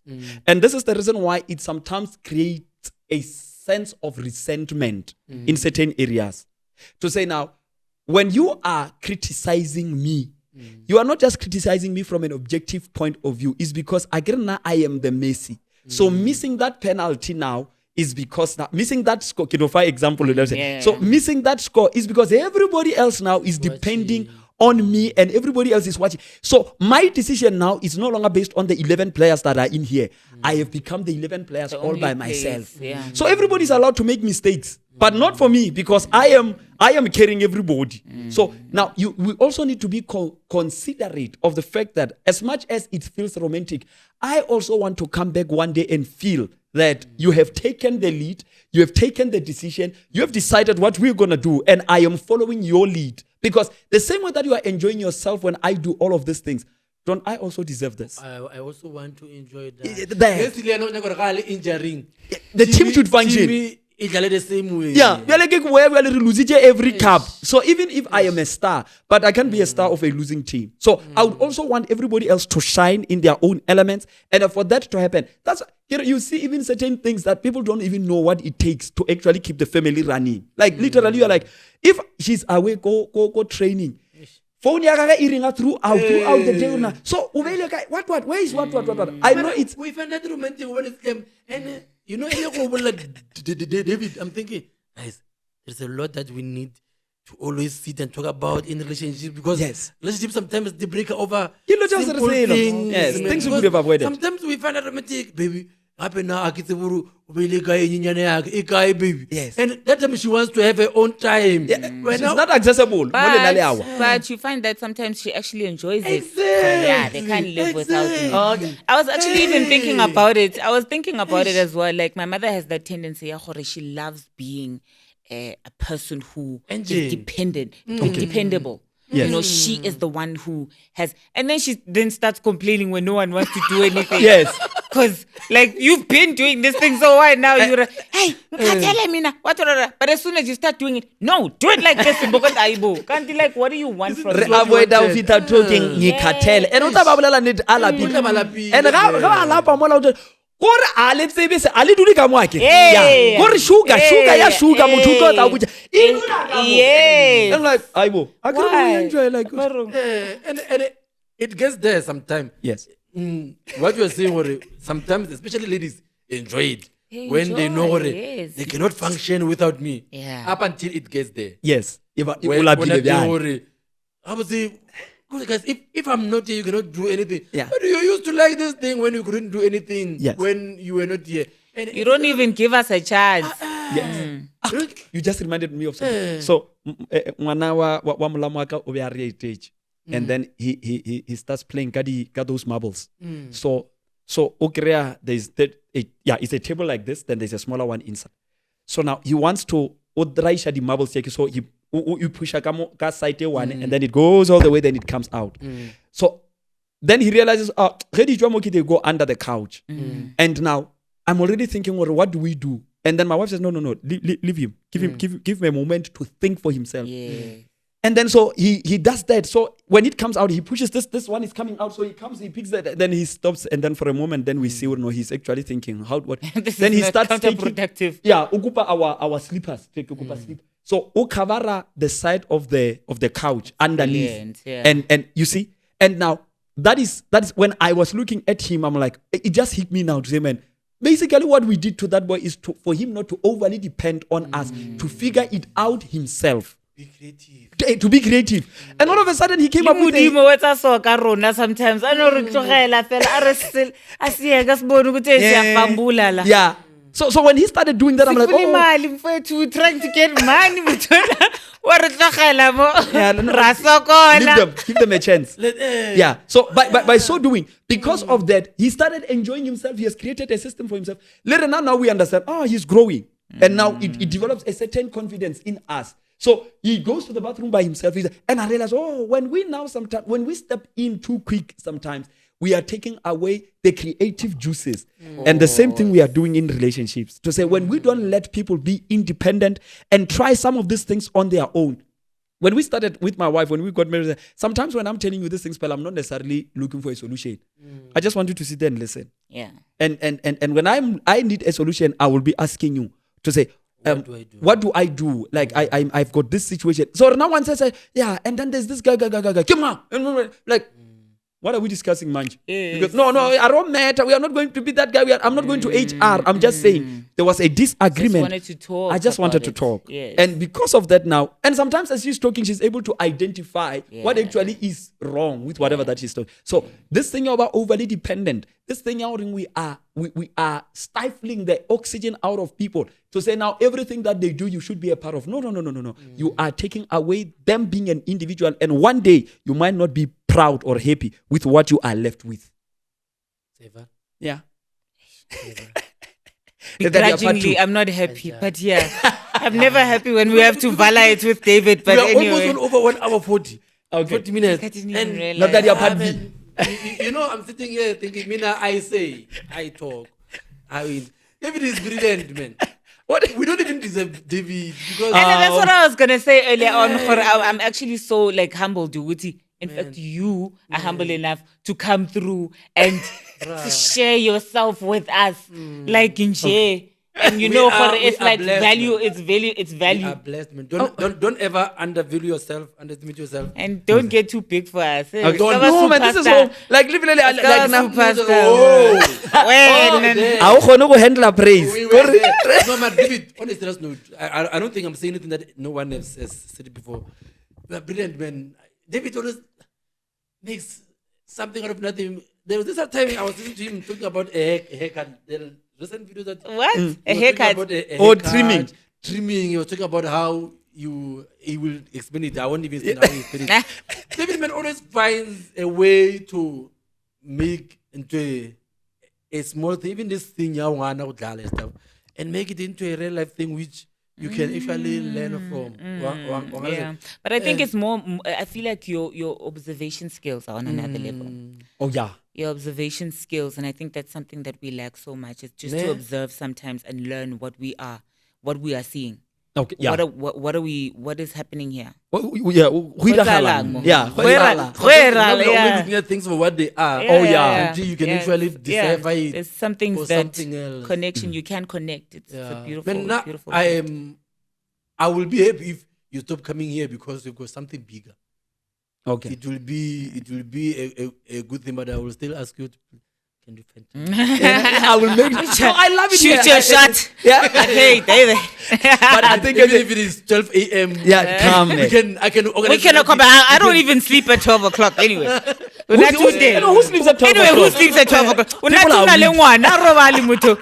And this is the reason why it sometimes creates a sense of resentment in certain areas. To say now, when you are criticizing me, you are not just criticizing me from an objective point of view. It's because again now I am the Messi. So missing that penalty now is because now missing that score, for example, so missing that score is because everybody else now is depending on me and everybody else is watching. So my decision now is no longer based on the 11 players that are in here. I have become the 11 players all by myself. So everybody is allowed to make mistakes, but not for me, because I am carrying everybody. So now we also need to be considerate of the fact that as much as it feels romantic, I also want to come back one day and feel that you have taken the lead, you have taken the decision, you have decided what we're going to do, and I am following your lead. Because the same way that you are enjoying yourself when I do all of these things, don't I also deserve this? I also want to enjoy that. The team should function. The same way. Yeah, we are like where we are losing every cup. So even if I am a star, but I can't be a star of a losing team. So I would also want everybody else to shine in their own elements, and for that to happen, that's you see even certain things that people don't even know what it takes to actually keep the family running. Like literally, you are like, if she's away, go training. Phone yaga iringa throughout the day. So what? Where is what? I know it's. We find that romantic when it came, and David, I'm thinking, guys, there's a lot that we need to always sit and talk about in relationships, because relationships sometimes they break over simple things. Yes, things we could have avoided. Sometimes we find that romantic, baby. gape na a ke tsebe gore o beile kae nyenyane yake e kae baby. Yes. And that time she wants to have her own time. She's not accessible. Mo le na le awa. But you find that sometimes she actually enjoys it. Exactly. Yeah, they can't live without me. I was actually even thinking about it. I was thinking about it as well. Like my mother has that tendency, she loves being a person who is dependent, dependable. Yes. You know, she is the one who has, and then she then starts complaining when no one wants to do anything. Yes. Because, like, you've been doing this thing, so why now you're hey, tell me now, what? But as soon as you start doing it, no, do it like this. Can't you, like, what do you want from me? Avoid without talking, ngikhathele. And uta ba bolela nnete a lapile. And ga lapa mo la gore a le tsebe se a le dule ka mo ake. Yeah. Gore sugar ya sugar motho tlo tla botsa. Yes. I'm like, aibo. I can't enjoy like. And it gets there sometimes. Yes. What you are saying, sometimes, especially ladies, enjoy it when they know they cannot function without me. Yeah. Up until it gets there. Yes. When I would say, guys, if I'm not here, you cannot do anything. Yeah. But you used to like this thing when you couldn't do anything. Yes. When you were not here. And You don't even give us a chance. Yes. You just reminded me of something. So, ngwana wa molamo wa ka o be a re age. And then he starts playing got those marbles. So okrea there's it's a table like this, then there's a smaller one inside. So now he wants to odraisha the marbles, so you push a side one and then it goes all the way, then it comes out. So then he realizes, they go under the couch. And now I'm already thinking, well, what do we do? And then my wife says, no, leave him. Give him a moment to think for himself. Yeah. And then so he does that. So when it comes out, he pushes this one is coming out. So he picks that, then he stops, and then for a moment, then we see, he's actually thinking, what? Then he starts counterproductive. Ukupa our slippers. Sleep. So ukavara the side of the couch underneath. Brilliant, yeah. And you see, and now that is when I was looking at him, I'm like, it just hit me now to say, man, basically what we did to that boy is for him not to overly depend on us, to figure it out himself. be creative. To be creative. And all of a sudden he came up with sometimes I know yeah. So when he started doing that, I'm like, oh, trying to get money. Give them a chance. Yeah. So by so doing, because of that, he started enjoying himself. He has created a system for himself. Later now we understand, he's growing. And now it develops a certain confidence in us. So he goes to the bathroom by himself. And I realize, when we step in too quick sometimes, we are taking away the creative juices. And the same thing we are doing in relationships. To say, when we don't let people be independent and try some of these things on their own. When we started with my wife, when we got married, sometimes when I'm telling you these things, I'm not necessarily looking for a solution. I just want you to sit there and listen. Yeah. And when I need a solution, I will be asking you to say, what do I do? Like I've got this situation. So now one says, and then there's this guy. Come on. Like, what are we discussing, Manj? Yes. Because no, I don't matter. We are not going to be that guy. I'm not going to HR. I'm just saying there was a disagreement. I just wanted to talk. Yes. And because of that now, and sometimes as she's talking, she's able to identify what actually is wrong with whatever that she's talking. So this thing about overly dependent, this thing out we are stifling the oxygen out of people to say now everything that they do, you should be a part of. No. You are taking away them being an individual, and one day you might not be proud or happy with what you are left with. Yeah. Begrudgingly, I'm not happy, but I'm never happy when we have to violate with David. But we are anyway, almost over 1 hour 40. Okay. 40 minutes. I didn't even realize. Not that you're part B. You know, I'm sitting here thinking, Mina, I say, I talk. I mean, David is brilliant, man. What? We don't even deserve David because. And that's what I was gonna say earlier on. I'm actually so humbled, Uti. In fact, you are humble enough to come through and to share yourself with us, like MJay. And it's like value. It's value. It's value. We are blessed, man. Don't ever undervalue yourself, underestimate yourself, and don't get too big for us. No, man. This is all like literally like now. Oh, handle praise. No, man, David. On a serious note, I don't think I'm saying anything that no one else has said it before. We are brilliant, man. David always makes something out of nothing. There was this time I was listening to him talking about a haircut. recent video that What? he A was talking haircut. about a Or haircut, trimming. Trimming. He was talking about how he will explain it. I won't even explain how he explain it. David man always finds a way to make into a small thing, even this thing and stuff, and make it into a real life thing which you can actually learn from. Yeah, but I think it's more. I feel like your observation skills are on another level. Oh yeah. Your observation skills, and I think that's something that we lack so much. It's just to Yeah. observe sometimes and learn what we are seeing. Okay. Yeah. What is happening here? Yeah. Kgotsalang. Yeah. Kgwera- Sometimes we're kgwera, only yeah. looking at things for what they are. Oh, yeah. Until you can actually decipher it There's some things for that something else. connection you can connect. It's a Yeah. beautiful, Man, now, beautiful. I will be happy if you stop coming here because you've got something bigger. Okay. It will be a good thing, but I will still ask you to, can you find time? I will make sure. I love it. Shoot here. your shot. Yeah. Hey, David. But I think Even if it is 12 a.m. yeah, come. I can organize. We cannot come back. I don't even sleep at 12 o'clock anyway. We're not Who today. sleeps at 12 Anyway, who o'clock? sleeps at 12 o'clock? We're not People are doing weak. ngwana, robali mutho.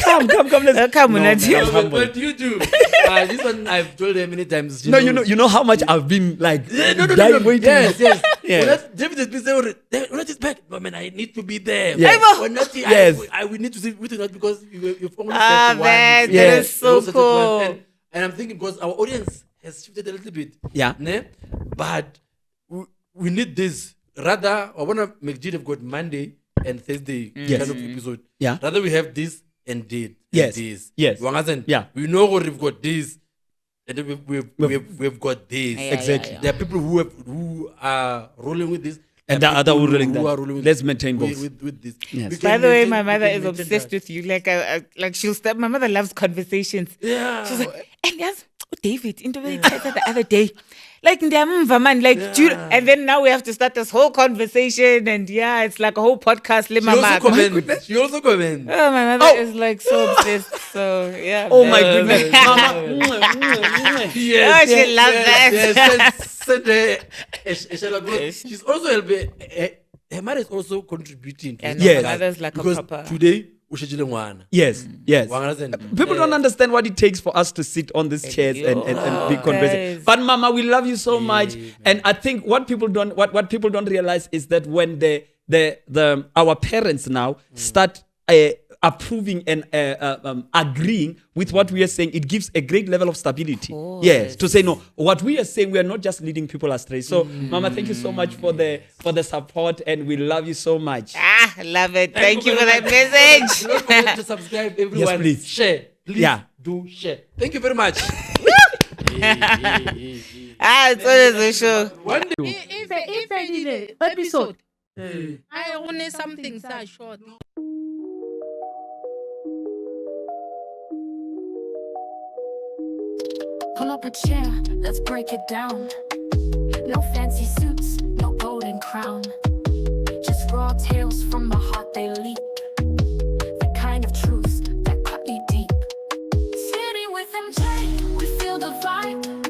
Come. Let's Come, No, Unathi. man, I'm But humble. what do you do? This one I've told her many times. No, you know how much I've been like No. dying waiting. Yes. Yeah. David has been saying, Unathi is back. But man, I need to be there. Yes. Unathi, Yes. I will need to see with Unathi because you've only Ah, said man, one. that is so You also said one. cool. And I'm thinking because our audience has shifted a little bit. Yeah. Ne? But we need this. Rather, I want to make have got Monday and Thursday Yes. kind of episode. Yeah. Rather, we have this and this. Yes. And this. Yes. You understand? Yeah. We know what we've got this. And then we've got this. Yeah, Exactly. yeah. There are people who are rolling with this. And there are other people who rolling that. are rolling with Let's maintain both. with this. Yes. We can By the way, maintain- my we mother can is maintain obsessed that. with you. Like she'll start. My mother loves conversations. Yeah. She's like, and yes, David, into the the other day. Like, man, like, dude, and then now we have to start this whole conversation, and yeah, it's like a whole podcast. She also comments. She also comments. Oh, my mother is like so obsessed. So yeah. Oh my man. goodness. Yes. Oh, she loves that. Yes. Send her a shout out. Because she's also helping. Her mother is also contributing. To Yeah, this no, Yes. my mother's like because a proper. today ushajile ngwana. Yes. Understand? People don't understand what it takes for us to sit on these chairs and be conversing. guys. But Mama, we love you so much. And I think what people don't realize is that when our parents now start approving and agreeing with what we are saying, it gives a great level of stability. Yes, to say no, what we are saying, we are not just leading people astray. So, Mama, thank you so much for the support, and we love you so much. Ah, love it. Thank you for that message. Don't forget to subscribe, everyone. Yes, please. Share. Please Yeah. do share. Thank you very much. Ah, it's always a show. One day. If I did an episode, I only something so short. Pull up a chair, let's break it down. No fancy suits, no golden crown. Just raw tales from the heart they leap. The kind of truths that cut you deep. Sitting with MJ, we feel the vibe.